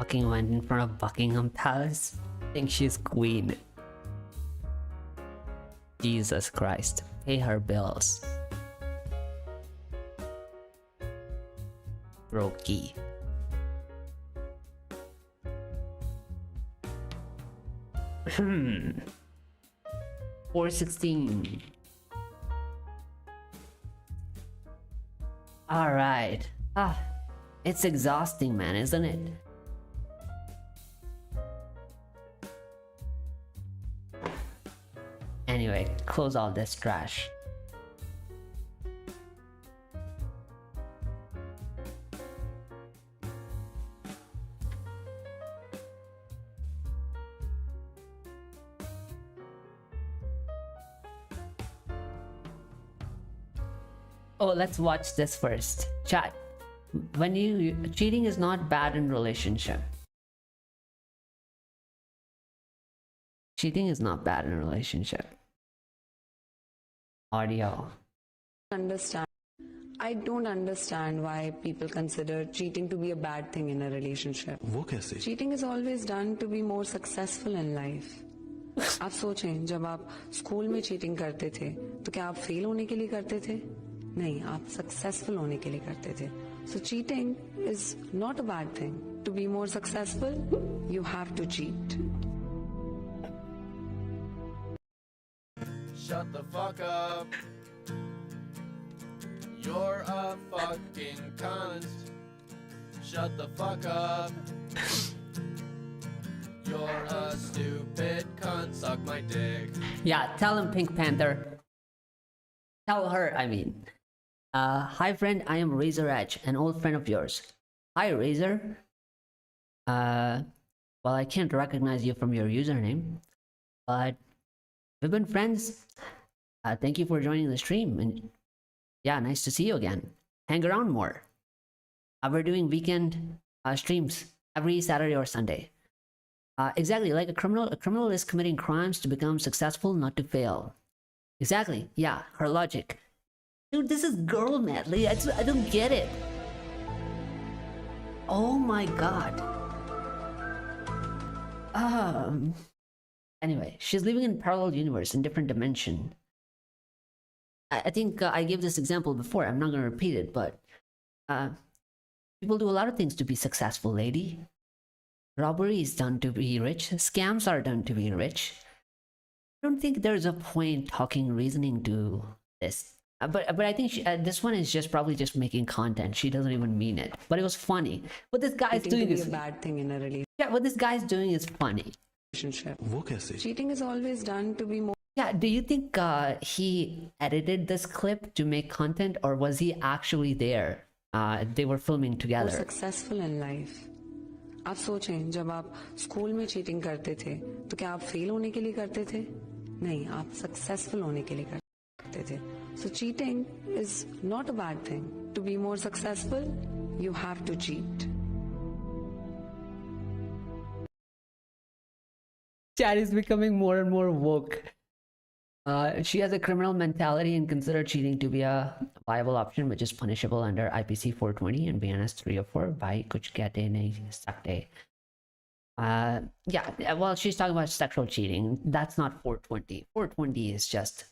fucking went in front of Buckingham Palace. I think she's queen. Jesus Christ. Pay her bills. Brokey. Hmm. 416. Alright. It's exhausting, man, isn't it? Anyway, close all this trash. Oh, let's watch this first. Chat. When cheating is not bad in relationship. Cheating is not bad in a relationship. Audio. I don't understand why people consider cheating to be a bad thing in a relationship. वो कैसे? Cheating is always done to be more successful in life. आप सोचें, जब आप school में cheating करते थे तो क्या आप फेल होने के लिए करते थे? नहीं, आप सक्सेसफुल होने के लिए करते थे. So cheating is not a bad thing. To be more successful, you have to cheat. Shut the fuck up. You're a fucking cunt. Shut the fuck up. You're a stupid cunt. Suck my dick. Yeah, tell him, Pink Panther. Tell her, I mean. Hi friend, I am Razor Edge, an old friend of yours. Hi Razor. Well, I can't recognize you from your username, but we've been friends. Thank you for joining the stream, and yeah, nice to see you again. Hang around more. We're doing weekend streams every Saturday or Sunday. Exactly, like a criminal is committing crimes to become successful, not to fail. Exactly, yeah, her logic. Dude, this is girl mad. Like, I don't get it. Oh my god. Anyway, she's living in parallel universe in different dimension. I think I gave this example before. I'm not gonna repeat it, but people do a lot of things to be successful, lady. Robbery is done to be rich. Scams are done to be rich. I don't think there's a point talking reasoning to this. But I think this one is just probably just making content. She doesn't even mean it. But it was funny. What this guy's doing is a bad thing in a relationship. Yeah, what this guy's doing is funny. वो कैसे? Cheating is always done to be more. Yeah, do you think he edited this clip to make content, or was he actually there? They were filming together. More successful in life. आप सोचें, जब आप school में cheating करते थे तो क्या आप फेल होने के लिए करते थे? नहीं, आप सक्सेसफुल होने के लिए करते थे. So cheating is not a bad thing. To be more successful, you have to cheat. Chat is becoming more and more woke. She has a criminal mentality and consider cheating to be a viable option, which is punishable under IPC 420 and BNS 304 by kuch kehte nahi sakte. Yeah, well, she's talking about sexual cheating. That's not 420. 420 is just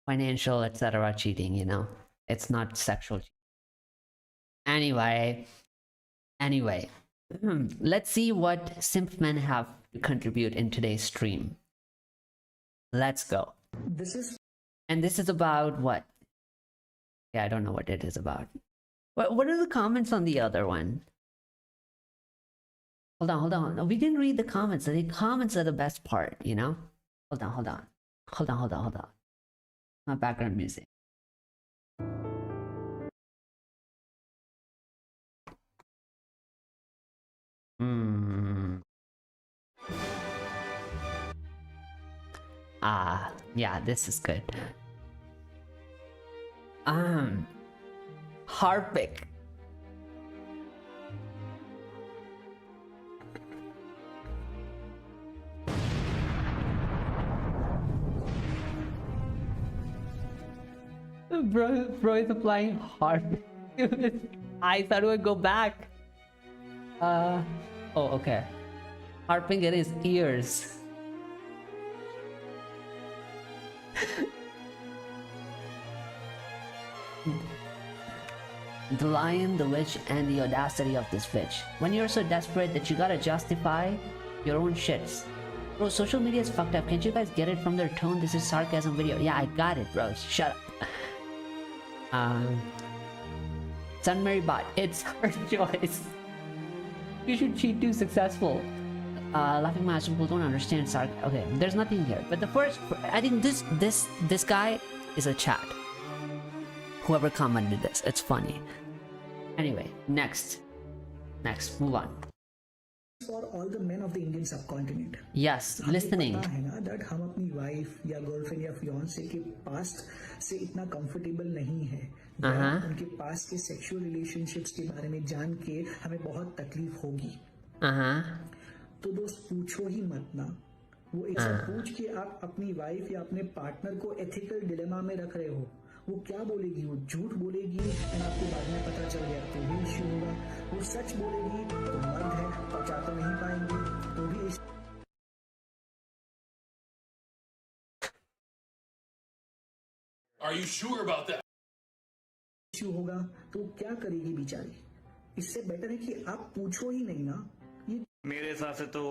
financial, etc. cheating, you know. It's not sexual cheating. Anyway, let's see what simp men have to contribute in today's stream. Let's go. This is about what? Yeah, I don't know what it is about. What are the comments on the other one? Hold on. We didn't read the comments. The comments are the best part, you know? Hold on. My background music. Yeah, this is good. Harpic. Bro is applying Harpic. I thought it would go back. Oh, okay. Harping in his ears. The lion, the witch, and the audacity of this bitch. When you're so desperate that you gotta justify your own shits. Bro, social media is fucked up. Can't you guys get it from their tone? This is sarcasm video. Yeah, I got it, bro. Shut up. Sun Mary Bot, it's her choice. You should cheat to successful. Laughing mask people don't understand okay, there's nothing here. But the first, I think this guy is a chat. Whoever commented this, it's funny. Anyway, next, move on. For all the men of the Indian subcontinent. Yes, listening. That हम अपनी wife या girlfriend या fiance के past से इतना comfortable नहीं है. उनके past के sexual relationships के बारे में जान के हमें बहुत तकलीफ होगी. तो दोस्त पूछो ही मत ना. वो एक पूछ के आप अपनी wife या अपने partner को ethical dilemma में रख रहे हो. वो क्या बोलेगी? वो झूठ बोलेगी और आपको बाद में पता चल गया तो भी इश्यू होगा. वो सच बोलेगी तो मर्द है, बचा तो नहीं पाएंगे तो भी Are you sure about that? Issue होगा. तो क्या करेगी बेचारी? इससे बेटर है कि आप पूछो ही नहीं ना. ये मेरे हिसाब से तो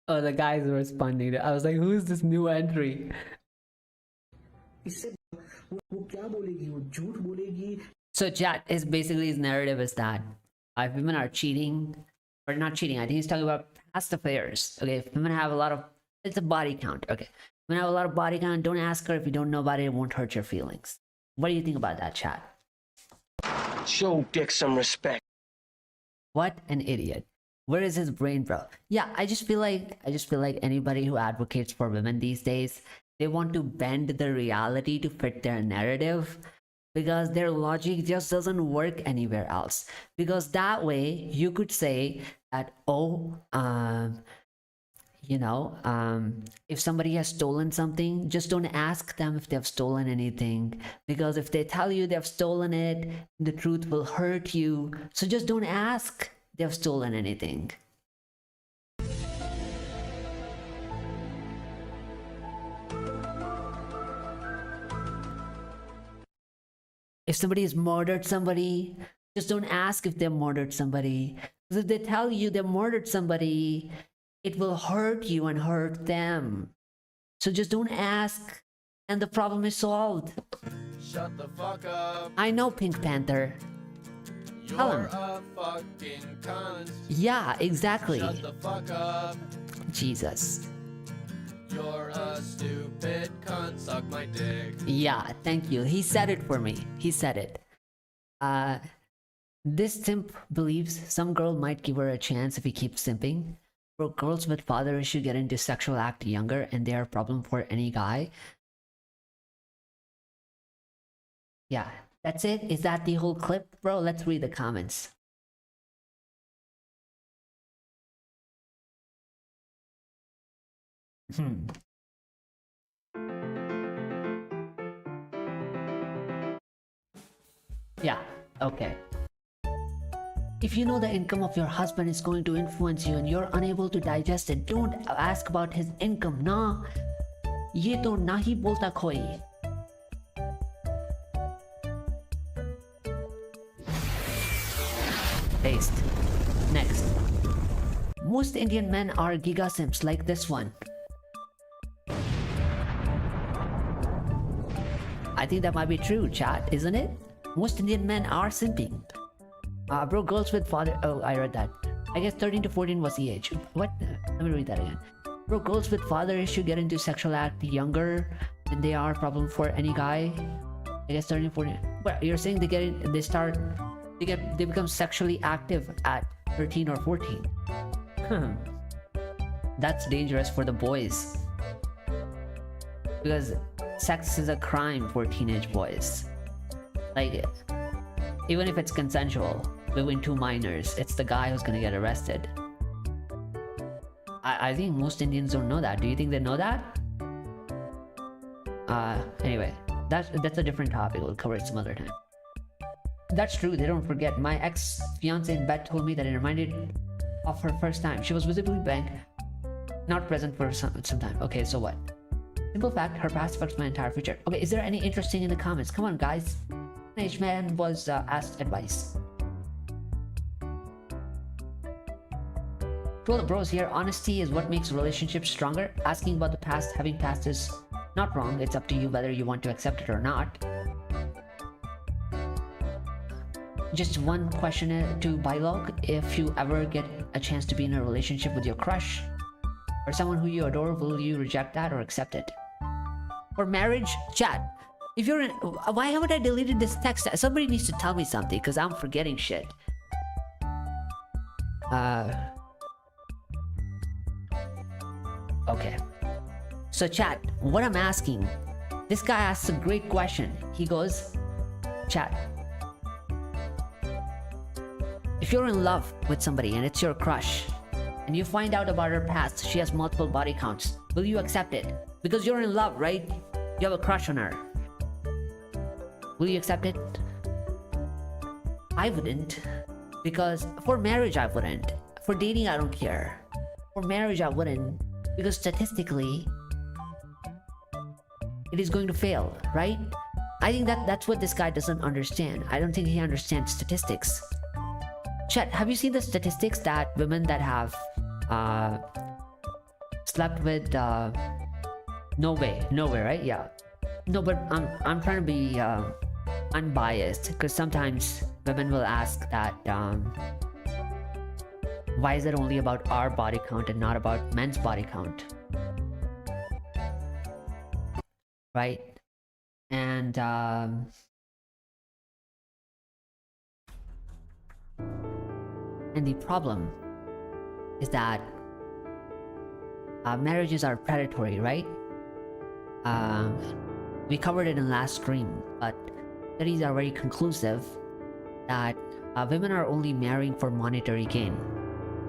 Oh, the guys were responding. I was like, who is this new entry? इससे वो क्या बोलेगी? वो झूठ बोलेगी. So chat is basically, his narrative is that if women are cheating, or not cheating, I think he's talking about past affairs. Okay, if women have a lot of, it's a body count. Okay, women have a lot of body count. Don't ask her if you don't know about it. It won't hurt your feelings. What do you think about that, chat? Show Dick some respect. What an idiot. Where is his brain, bro? Yeah, I just feel like anybody who advocates for women these days, they want to bend the reality to fit their narrative, because their logic just doesn't work anywhere else. Because that way you could say that, if somebody has stolen something, just don't ask them if they've stolen anything, because if they tell you they've stolen it, the truth will hurt you. So just don't ask they've stolen anything. If somebody has murdered somebody, just don't ask if they murdered somebody. Because if they tell you they murdered somebody, it will hurt you and hurt them. So just don't ask, and the problem is solved. Shut the fuck up. I know, Pink Panther. Tell You're him. a fucking cunt. Yeah, exactly. Shut the fuck up. Jesus. You're a stupid cunt. Suck my dick. Yeah, thank you. He said it for me. He said it. This simp believes some girl might give her a chance if he keeps simping. Bro, girls with father issue get into sexual act younger and they are a problem for any guy. Yeah, that's it. Is that the whole clip? Bro, let's read the comments. Yeah, okay. If you know the income of your husband is going to influence you and you're unable to digest it, don't ask about his income. Nah, ye to nahi bolta koi. Paste. Next. Most Indian men are giga simps like this one. I think that might be true, chat, isn't it? Most Indian men are simping. Bro, girls with father... Oh, I read that. I guess 13 to 14 was the age. What? Let me read that again. Bro, girls with father issue get into sexual act younger than they are a problem for any guy. I guess 13 to 14... But you're saying they become sexually active at 13 or 14. That's dangerous for the boys. Because sex is a crime for teenage boys. Like, even if it's consensual between two minors, it's the guy who's gonna get arrested. I think most Indians don't know that. Do you think they know that? Anyway, that's a different topic. We'll cover it some other time. That's true, they don't forget. My ex-fiance in bed told me that it reminded of her first time. She was visibly blank, not present for some time. Okay, so what? Simple fact, her past affects my entire future. Okay, is there any interesting in the comments? Come on, guys. Teenage man was asked advice. To all the bros here, honesty is what makes relationships stronger. Asking about the past, having past is not wrong. It's up to you whether you want to accept it or not. Just one question to Bylog. If you ever get a chance to be in a relationship with your crush or someone who you adore, will you reject that or accept it? For marriage, chat. If you're in, why haven't I deleted this text? Somebody needs to tell me something because I'm forgetting shit. Okay. So chat, what I'm asking, this guy asks a great question. He goes, chat, if you're in love with somebody and it's your crush, and you find out about her past, she has multiple body counts, will you accept it? Because you're in love, right? You have a crush on her. Will you accept it? I wouldn't. Because for marriage, I wouldn't. For dating, I don't care. For marriage, I wouldn't. Because statistically, it is going to fail, right? I think that's what this guy doesn't understand. I don't think he understands statistics. Chet, have you seen the statistics that women that have slept with no way, right? Yeah. No, but I'm trying to be unbiased because sometimes women will ask that why is it only about our body count and not about men's body count? Right? And the problem is that marriages are predatory, right? We covered it in last stream, but studies are very conclusive that women are only marrying for monetary gain.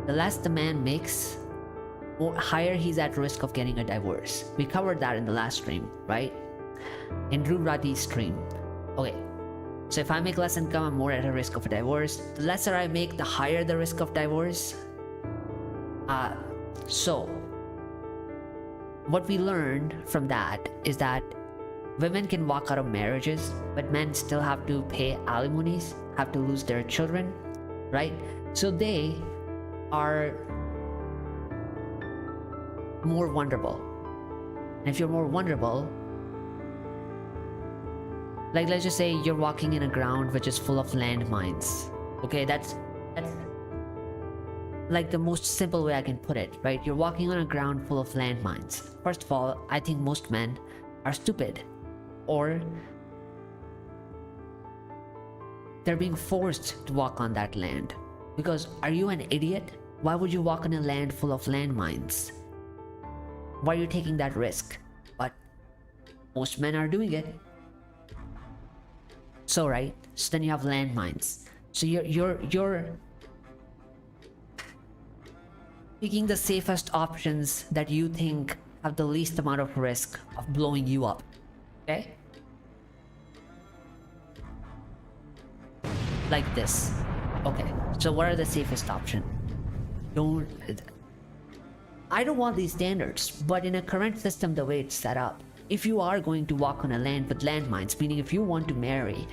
The less the man makes, the higher he's at risk of getting a divorce. We covered that in the last stream, right? In Drew Radhi's stream. Okay, so if I make less income, I'm more at a risk of a divorce. The lesser I make, the higher the risk of divorce. So what we learned from that is that women can walk out of marriages, but men still have to pay alimonies, have to lose their children, right? So they are more vulnerable. And if you're more vulnerable, like let's just say you're walking in a ground which is full of landmines. Okay, that's like the most simple way I can put it, right? You're walking on a ground full of landmines. First of all, I think most men are stupid, or they're being forced to walk on that land. Because are you an idiot? Why would you walk on a land full of landmines? Why are you taking that risk? But most men are doing it. So right, so then you have landmines. So you're picking the safest options that you think have the least amount of risk of blowing you up. Okay? Like this. Okay, so what are the safest options? I don't want these standards, but in a current system, the way it's set up, if you are going to walk on a land with landmines, meaning if you want to marry,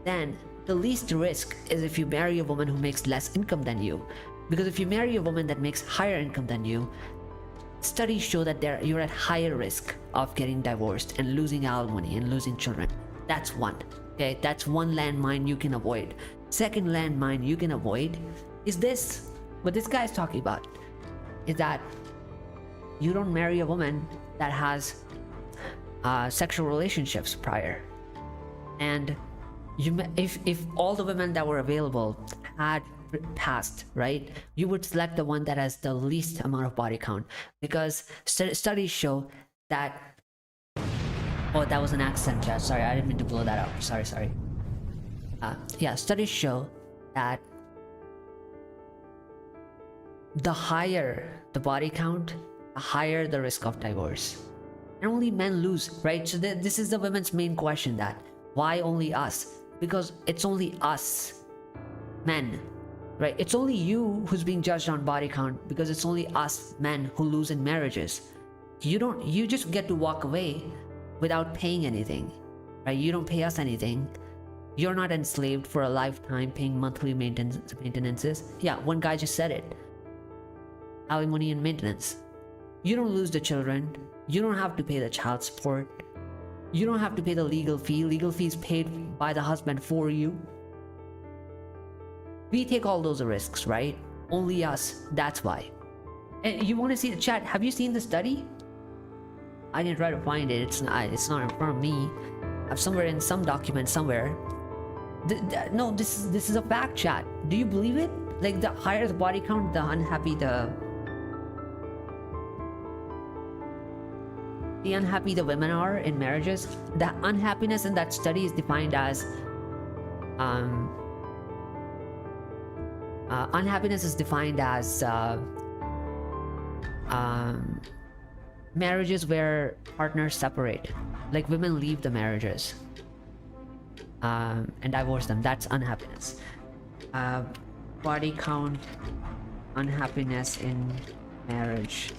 then the least risk is if you marry a woman who makes less income than you. Because if you marry a woman that makes higher income than you, studies show that you're at higher risk of getting divorced and losing alimony and losing children. That's one. Okay, that's one landmine you can avoid. Second landmine you can avoid is this. What this guy is talking about is that you don't marry a woman that has sexual relationships prior. And if all the women that were available had passed, right, you would select the one that has the least amount of body count, because studies show that oh, that was an accent, chat. Sorry, I didn't mean to blow that up. Sorry. Yeah, studies show that the higher the body count, the higher the risk of divorce. And only men lose, right? So this is the women's main question, that why only us? Because it's only us, men, right? It's only you who's being judged on body count because it's only us men who lose in marriages. You just get to walk away without paying anything, right? You don't pay us anything. You're not enslaved for a lifetime paying monthly maintenances. Yeah, one guy just said it. Alimony and maintenance. You don't lose the children. You don't have to pay the child support. You don't have to pay the legal fee. Legal fee is paid by the husband for you. We take all those risks, right? Only us. That's why. And you want to see the chat? Have you seen the study? I didn't try to find it. It's not in front of me. I'm somewhere in some document somewhere. No, this is a fact, chat. Do you believe it? Like, the higher the body count, the unhappy the women are in marriages. The unhappiness in that study is defined as unhappiness is defined as marriages where partners separate, like women leave the marriages and divorce them. That's unhappiness. Body count, unhappiness in marriage.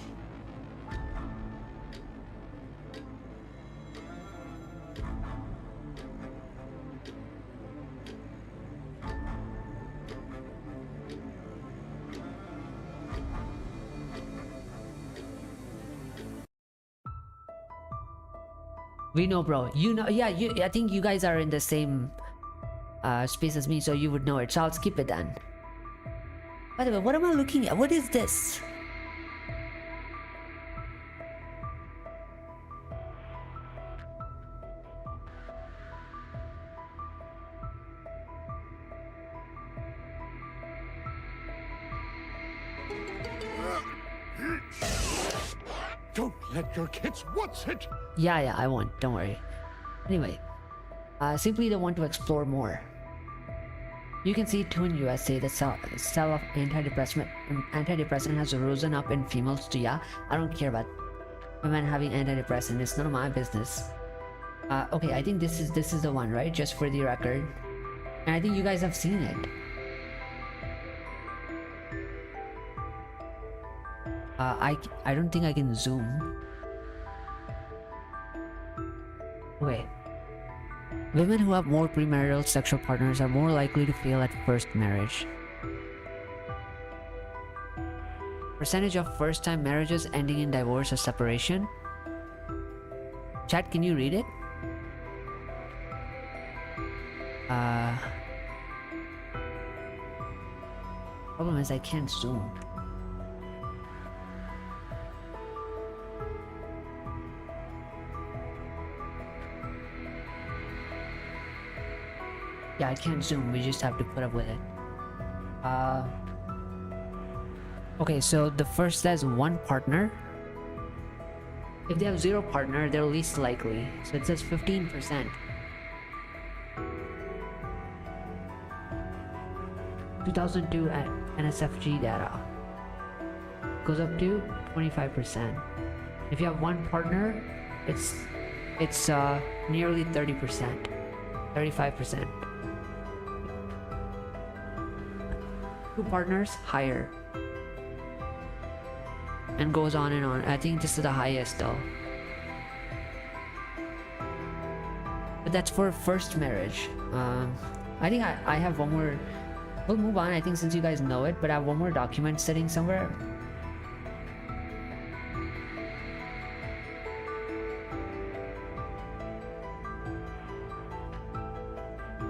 We know, bro. You know, yeah. I think you guys are in the same space as me, so you would know it. So I'll skip it then. By the way, what am I looking at? What is this? Don't let your kids watch it. Yeah, I won't. Don't worry. Anyway, simply they want to explore more. You can see too in USA the sale of antidepressant has risen up in females too. Yeah, I don't care about women having antidepressant. It's none of my business. Okay, I think this is the one, right? Just for the record, and I think you guys have seen it. I don't think I can zoom. Okay. Women who have more premarital sexual partners are more likely to fail at first marriage. Percentage of first-time marriages ending in divorce or separation. Chat, can you read it? Problem is I can't zoom. Yeah, I can't zoom. We just have to put up with it. Okay, so the first says one partner. If they have zero partner, they're least likely. So it says 15%. 2002 NSFG data goes up to 25%. If you have one partner, it's nearly 30%, 35%. Two partners, higher, and goes on and on. I think this is the highest though, but that's for first marriage. I think I have one more. We'll move on, I think, since you guys know it, but I have one more document sitting somewhere.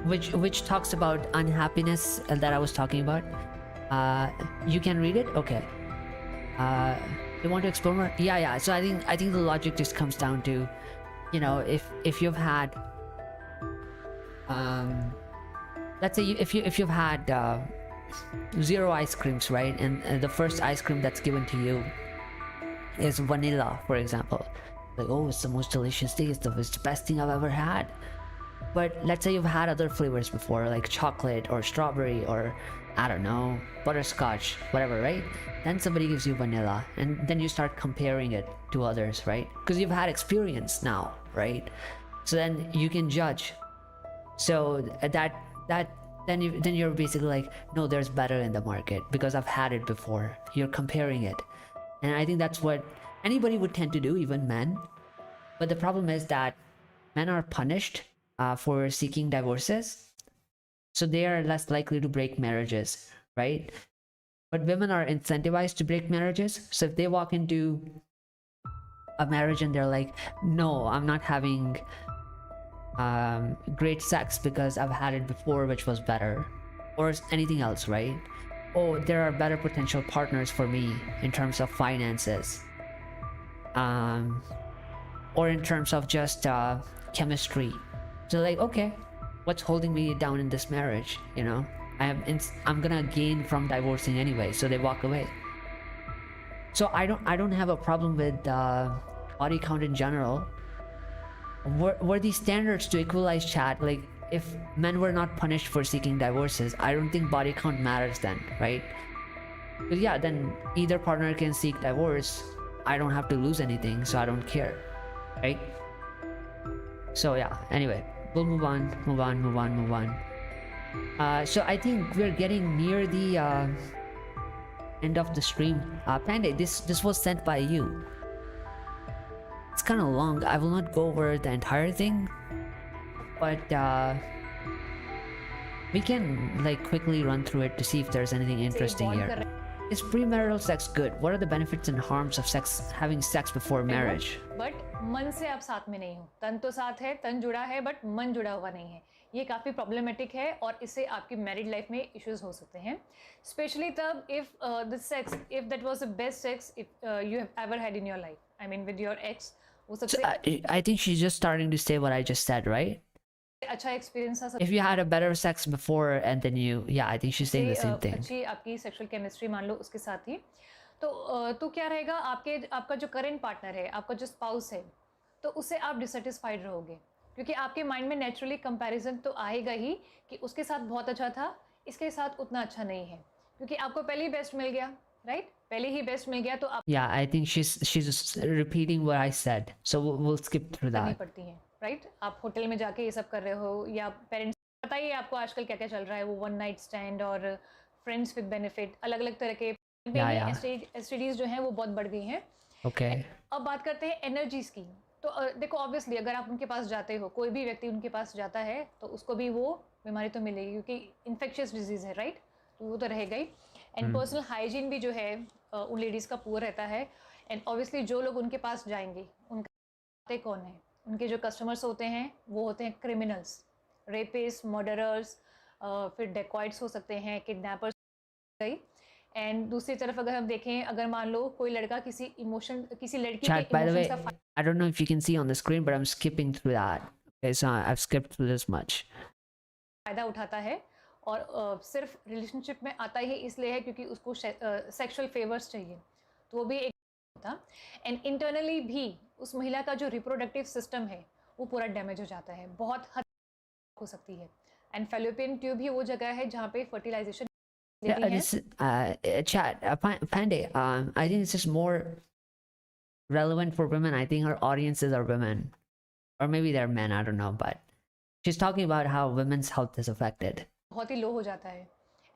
Which talks about unhappiness that I was talking about. You can read it? Okay. You want to explore more? Yeah. So I think the logic just comes down to, you know, if you've had let's say if you've had 0 ice creams, right, and the first ice cream that's given to you is vanilla, for example, like, oh, it's the most delicious thing, it's the best thing I've ever had. But let's say you've had other flavors before, like chocolate or strawberry or, I don't know, butterscotch, whatever, right? Then somebody gives you vanilla, and then you start comparing it to others, right? Because you've had experience now, right? So then you can judge. So that then you're basically like, no, there's better in the market because I've had it before. You're comparing it. And I think that's what anybody would tend to do, even men. But the problem is that men are punished for seeking divorces, so they are less likely to break marriages, right? But women are incentivized to break marriages. So if they walk into a marriage and they're like, no, I'm not having great sex because I've had it before, which was better, or anything else, right? Oh, there are better potential partners for me in terms of finances, or in terms of just chemistry. So like, okay, what's holding me down in this marriage? You know, I'm gonna gain from divorcing anyway, so they walk away. So I don't have a problem with body count in general. Were these standards to equalize, chat? Like, if men were not punished for seeking divorces, I don't think body count matters then, right? But yeah, then either partner can seek divorce. I don't have to lose anything, so I don't care, right? So yeah, anyway, we'll move on. So I think we're getting near the end of the stream. Panda, this was sent by you. It's kind of long. I will not go over the entire thing, but we can like quickly run through it to see if there's anything interesting here. Is premarital sex good? What are the benefits and harms of having sex before marriage? But मन से आप साथ में नहीं हो. तन तो साथ है, तन जुड़ा है, but मन जुड़ा हुआ नहीं है. ये काफ़ी problematic है और इससे आपकी married life में issues हो सकते हैं. Especially तब if that was the best sex you have ever had in your life. I mean with your ex. So, I think she's just starting to say what I just said, right? अच्छा experience था. If you had a better sex before and then I think she's saying the same thing. अच्छी आपकी sexual chemistry मान लो उसके साथ ही, तो क्या रहेगा आपका जो current partner है, आपका जो spouse है, तो उससे आप dissatisfied रहोगे, क्योंकि आपके mind में naturally comparison तो आएगा ही कि उसके साथ बहुत अच्छा था, इसके साथ उतना अच्छा नहीं है, क्योंकि आपको पहले ही best मिल गया, right? पहले ही best मिल गया तो आप. Yeah, I think she's just repeating what I said, so we'll skip through that. पड़ती हैं, right? आप होटल में जाके ये सब कर रहे हो या पेरेंट्स बताइए आपको आजकल क्या क्या चल रहा है, वो वन नाइट स्टैंड और फ्रेंड्स विद बेनिफिट, अलग अलग तरह के STDs जो हैं वो बहुत बढ़ गई हैं. Okay. अब बात करते हैं एनर्जीज की. तो देखो ऑब्वियसली अगर आप उनके पास जाते हो, कोई भी व्यक्ति उनके पास जाता है तो उसको भी वो बीमारी तो मिलेगी, क्योंकि इन्फेक्शियस डिजीज़ है, राइट? तो वो तो रहेगा ही. एंड पर्सनल हाइजीन भी जो है उन लेडीज़ का पुअर रहता है. एंड ऑब्वियसली जो लोग उनके पास जाएंगे उनका कौन है, उनके जो कस्टमर्स होते हैं वो होते हैं क्रिमिनल्स, रेपिस्ट, मर्डरर्स, फिर डेकॉइट्स हो सकते हैं, किडनैपर्स. एंड दूसरी तरफ अगर हम देखें, अगर मान लो कोई लड़का किसी लड़की Chat, by the way, I don't know if you can see on the screen, but I'm skipping through that. Okay, so I've skipped through this much. फायदा उठाता है और सिर्फ रिलेशनशिप में आता ही इसलिए है क्योंकि उसको सेक्सुअल फेवर्स चाहिए, तो वो भी एक होता. एंड इंटरनली भी उस महिला का जो रिप्रोडक्टिव सिस्टम है वो पूरा डैमेज हो जाता है, बहुत हद हो सकती है. एंड फैलोपियन ट्यूब भी वो जगह है जहाँ पे fertilisation. Chat, Pandey, I think this is more relevant for women. I think her audiences are women, or maybe they're men, I don't know, but she's talking about how women's health is affected. बहुत ही लो हो जाता है.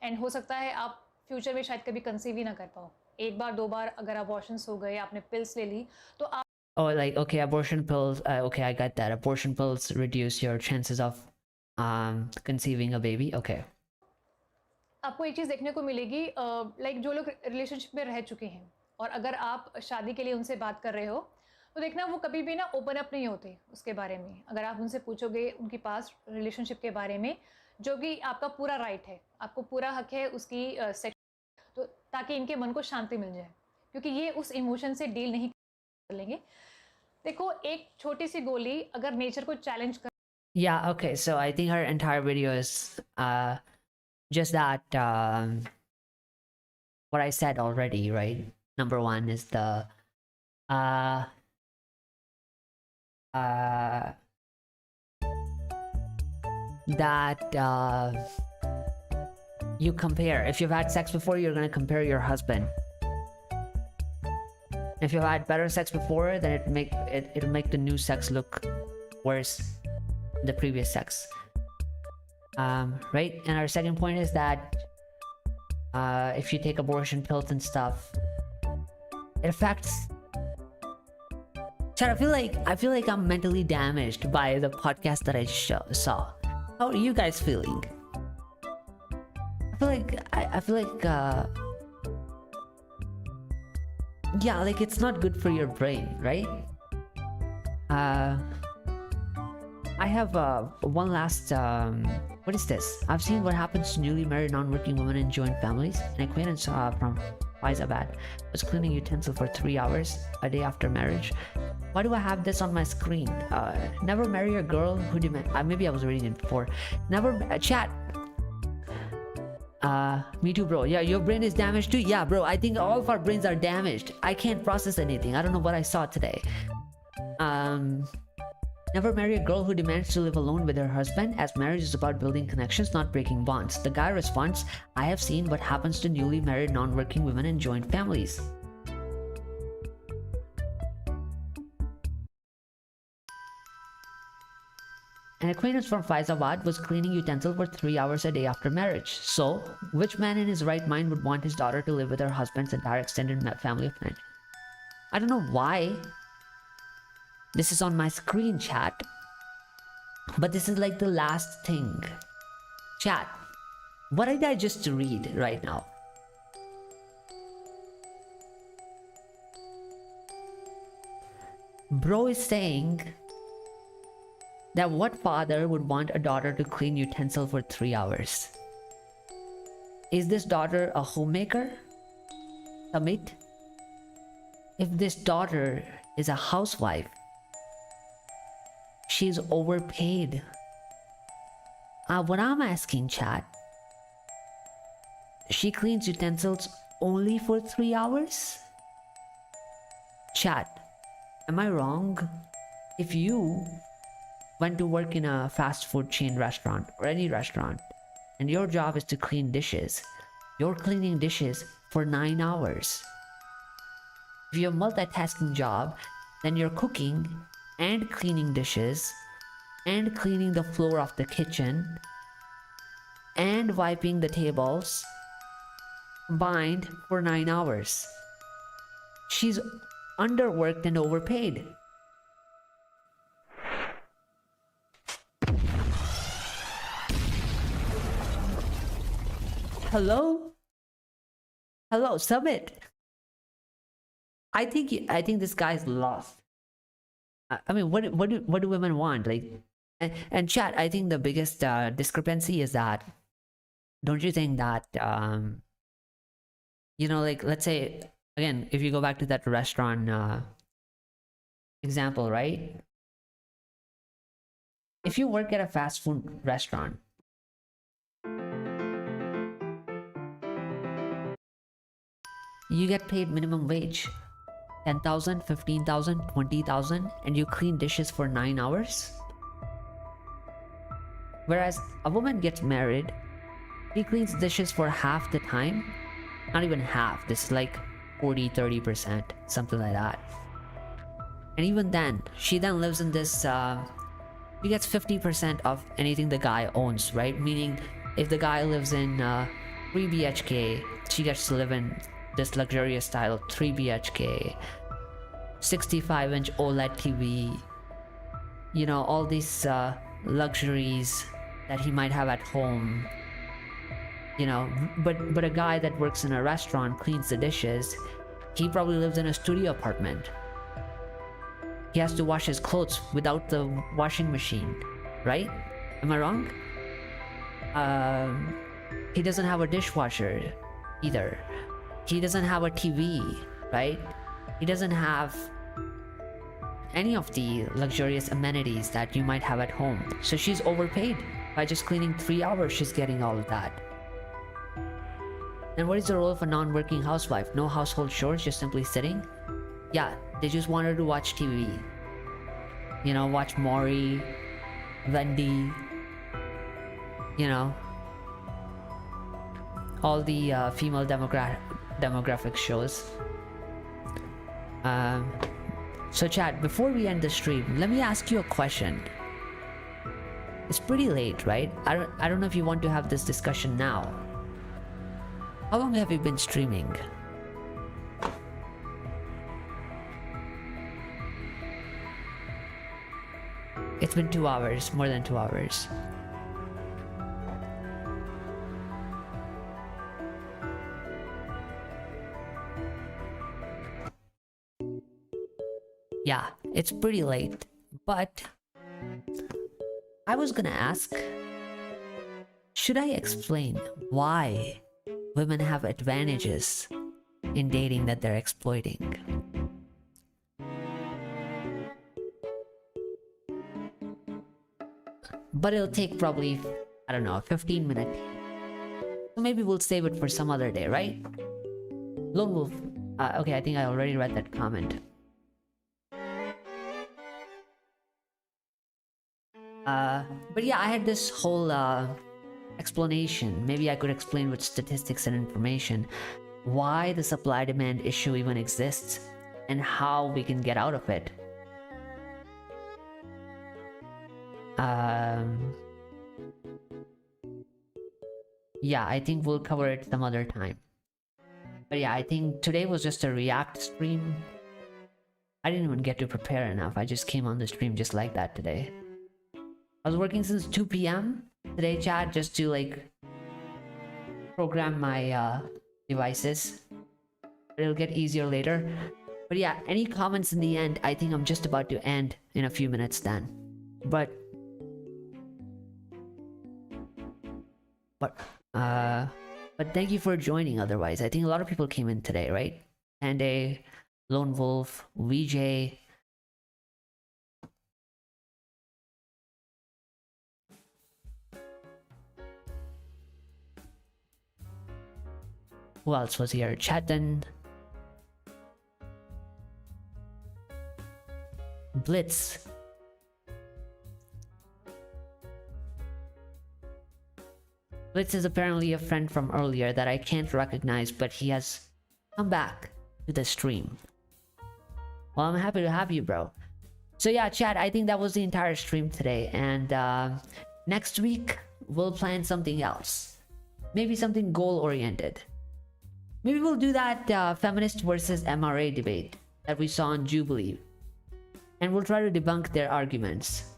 And हो सकता है आप future में शायद कभी कंसीव ही ना कर पाओ. एक बार दो बार अगर अबॉर्शंस हो गए, आपने पिल्स ले ली तो आप. Oh, like, okay, abortion pills. Okay, I got that. Abortion pills reduce your chances of conceiving a baby. Okay. आपको एक चीज़ देखने को मिलेगी, लाइक जो लोग रिलेशनशिप में रह चुके हैं और अगर आप शादी के लिए उनसे बात कर रहे हो तो देखना वो कभी भी ना ओपन अप नहीं होते उसके बारे में. अगर आप उनसे पूछोगे उनकी पास्ट रिलेशनशिप के बारे में, जो कि आपका पूरा राइट है, आपको पूरा हक है उसकी सेक्स, तो ताकि इनके मन को शांति मिल जाए, क्योंकि ये उस इमोशन से डील नहीं कर लेंगे. देखो एक छोटी सी गोली अगर नेचर को चैलेंज कर. Yeah, okay, so I think her entire video is just that what I said already, right? Number one is the that you compare. If you've had sex before, you're gonna compare your husband. If you've had better sex before, then it'll make the new sex look worse than the previous sex. Right? And our second point is that if you take abortion pills and stuff, it affects. Chad, I feel like I'm mentally damaged by the podcast that I saw. How are you guys feeling? I feel like yeah, like it's not good for your brain, right? I have one last what is this? I've seen what happens to newly married non-working women in joint families. An acquaintance from Faizabad was cleaning utensil for 3 hours a day after marriage. Why do I have this on my screen? Never marry a girl who demand. Maybe I was reading it before. Never chat. Me too, bro. Yeah, your brain is damaged too. Yeah, bro. I think all of our brains are damaged. I can't process anything. I don't know what I saw today. Never marry a girl who demands to live alone with her husband, as marriage is about building connections, not breaking bonds. The guy responds, I have seen what happens to newly married non-working women in joint families. An acquaintance from Faizabad was cleaning utensils for 3 hours a day after marriage. So, which man in his right mind would want his daughter to live with her husband's entire extended family of 9? I don't know why this is on my screen, chat, but this is like the last thing. Chat, what did I just read right now? Bro is saying that what father would want a daughter to clean utensil for 3 hours? Is this daughter a homemaker? Submit? If this daughter is a housewife, she's overpaid. What I'm asking, chat, she cleans utensils only for 3 hours? Chat, am I wrong? If you went to work in a fast food chain restaurant or any restaurant and your job is to clean dishes, you're cleaning dishes for 9 hours. If you're a multitasking job, then you're cooking and cleaning dishes and cleaning the floor of the kitchen and wiping the tables combined for 9 hours. She's underworked and overpaid. Hello? Hello, Summit. I think this guy's lost. I mean, what do women want? Like, and chat, I think the biggest discrepancy is that, don't you think that you know, like, let's say again, if you go back to that restaurant example, right? If you work at a fast food restaurant, you get paid minimum wage, 10,000, 15,000, 20,000, and you clean dishes for 9 hours. Whereas a woman gets married, she cleans dishes for half the time. Not even half, this is like 40-30%, something like that. And even then, she then lives in this, she gets 50% of anything the guy owns, right? Meaning, if the guy lives in 3 BHK, she gets to live in this luxurious style 3 BHK, 65-inch OLED TV, you know, all these luxuries that he might have at home, you know. But a guy that works in a restaurant, cleans the dishes, he probably lives in a studio apartment. He has to wash his clothes without the washing machine, right? Am I wrong? He doesn't have a dishwasher either. He doesn't have a TV, right? He doesn't have any of the luxurious amenities that you might have at home. So she's overpaid. By just cleaning 3 hours, she's getting all of that. Then what is the role of a non-working housewife? No household chores, just simply sitting? Yeah, they just want her to watch TV. You know, watch Maury, Wendy, you know, all the female demographic shows. So chat, before we end the stream, let me ask you a question. It's pretty late, right? I don't know if you want to have this discussion now. How long have you been streaming? It's been 2 hours, more than 2 hours. Yeah, it's pretty late, but I was gonna ask, should I explain why women have advantages in dating that they're exploiting? But it'll take probably, I don't know, 15 minutes. So maybe we'll save it for some other day, right? Lone Wolf. Okay, I think I already read that comment. But yeah, I had this whole explanation. Maybe I could explain with statistics and information why the supply-demand issue even exists and how we can get out of it. Yeah, I think we'll cover it some other time. But yeah, I think today was just a react stream. I didn't even get to prepare enough. I just came on the stream just like that today. I was working since 2 p.m. today, chat, just to like program my devices. It'll get easier later. But yeah, any comments in the end? I think I'm just about to end in a few minutes then. But thank you for joining otherwise. I think a lot of people came in today, right? And a Lone Wolf, VJ. Who else was here? Chatan. Blitz. Blitz is apparently a friend from earlier that I can't recognize, but he has come back to the stream. Well, I'm happy to have you, bro. So yeah, chat, I think that was the entire stream today. And next week, we'll plan something else. Maybe something goal-oriented. Maybe we'll do that feminist versus MRA debate that we saw on Jubilee. And we'll try to debunk their arguments.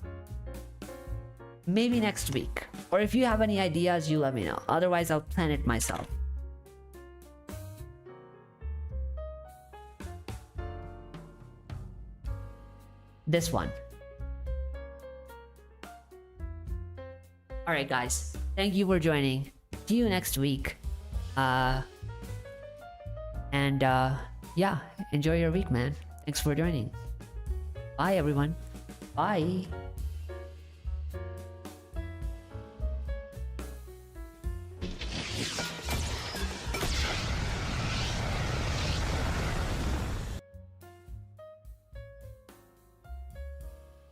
Maybe next week. Or if you have any ideas, you let me know. Otherwise, I'll plan it myself. This one. Alright guys, thank you for joining. See you next week. Yeah, enjoy your week, man. Thanks for joining. Bye everyone. Bye.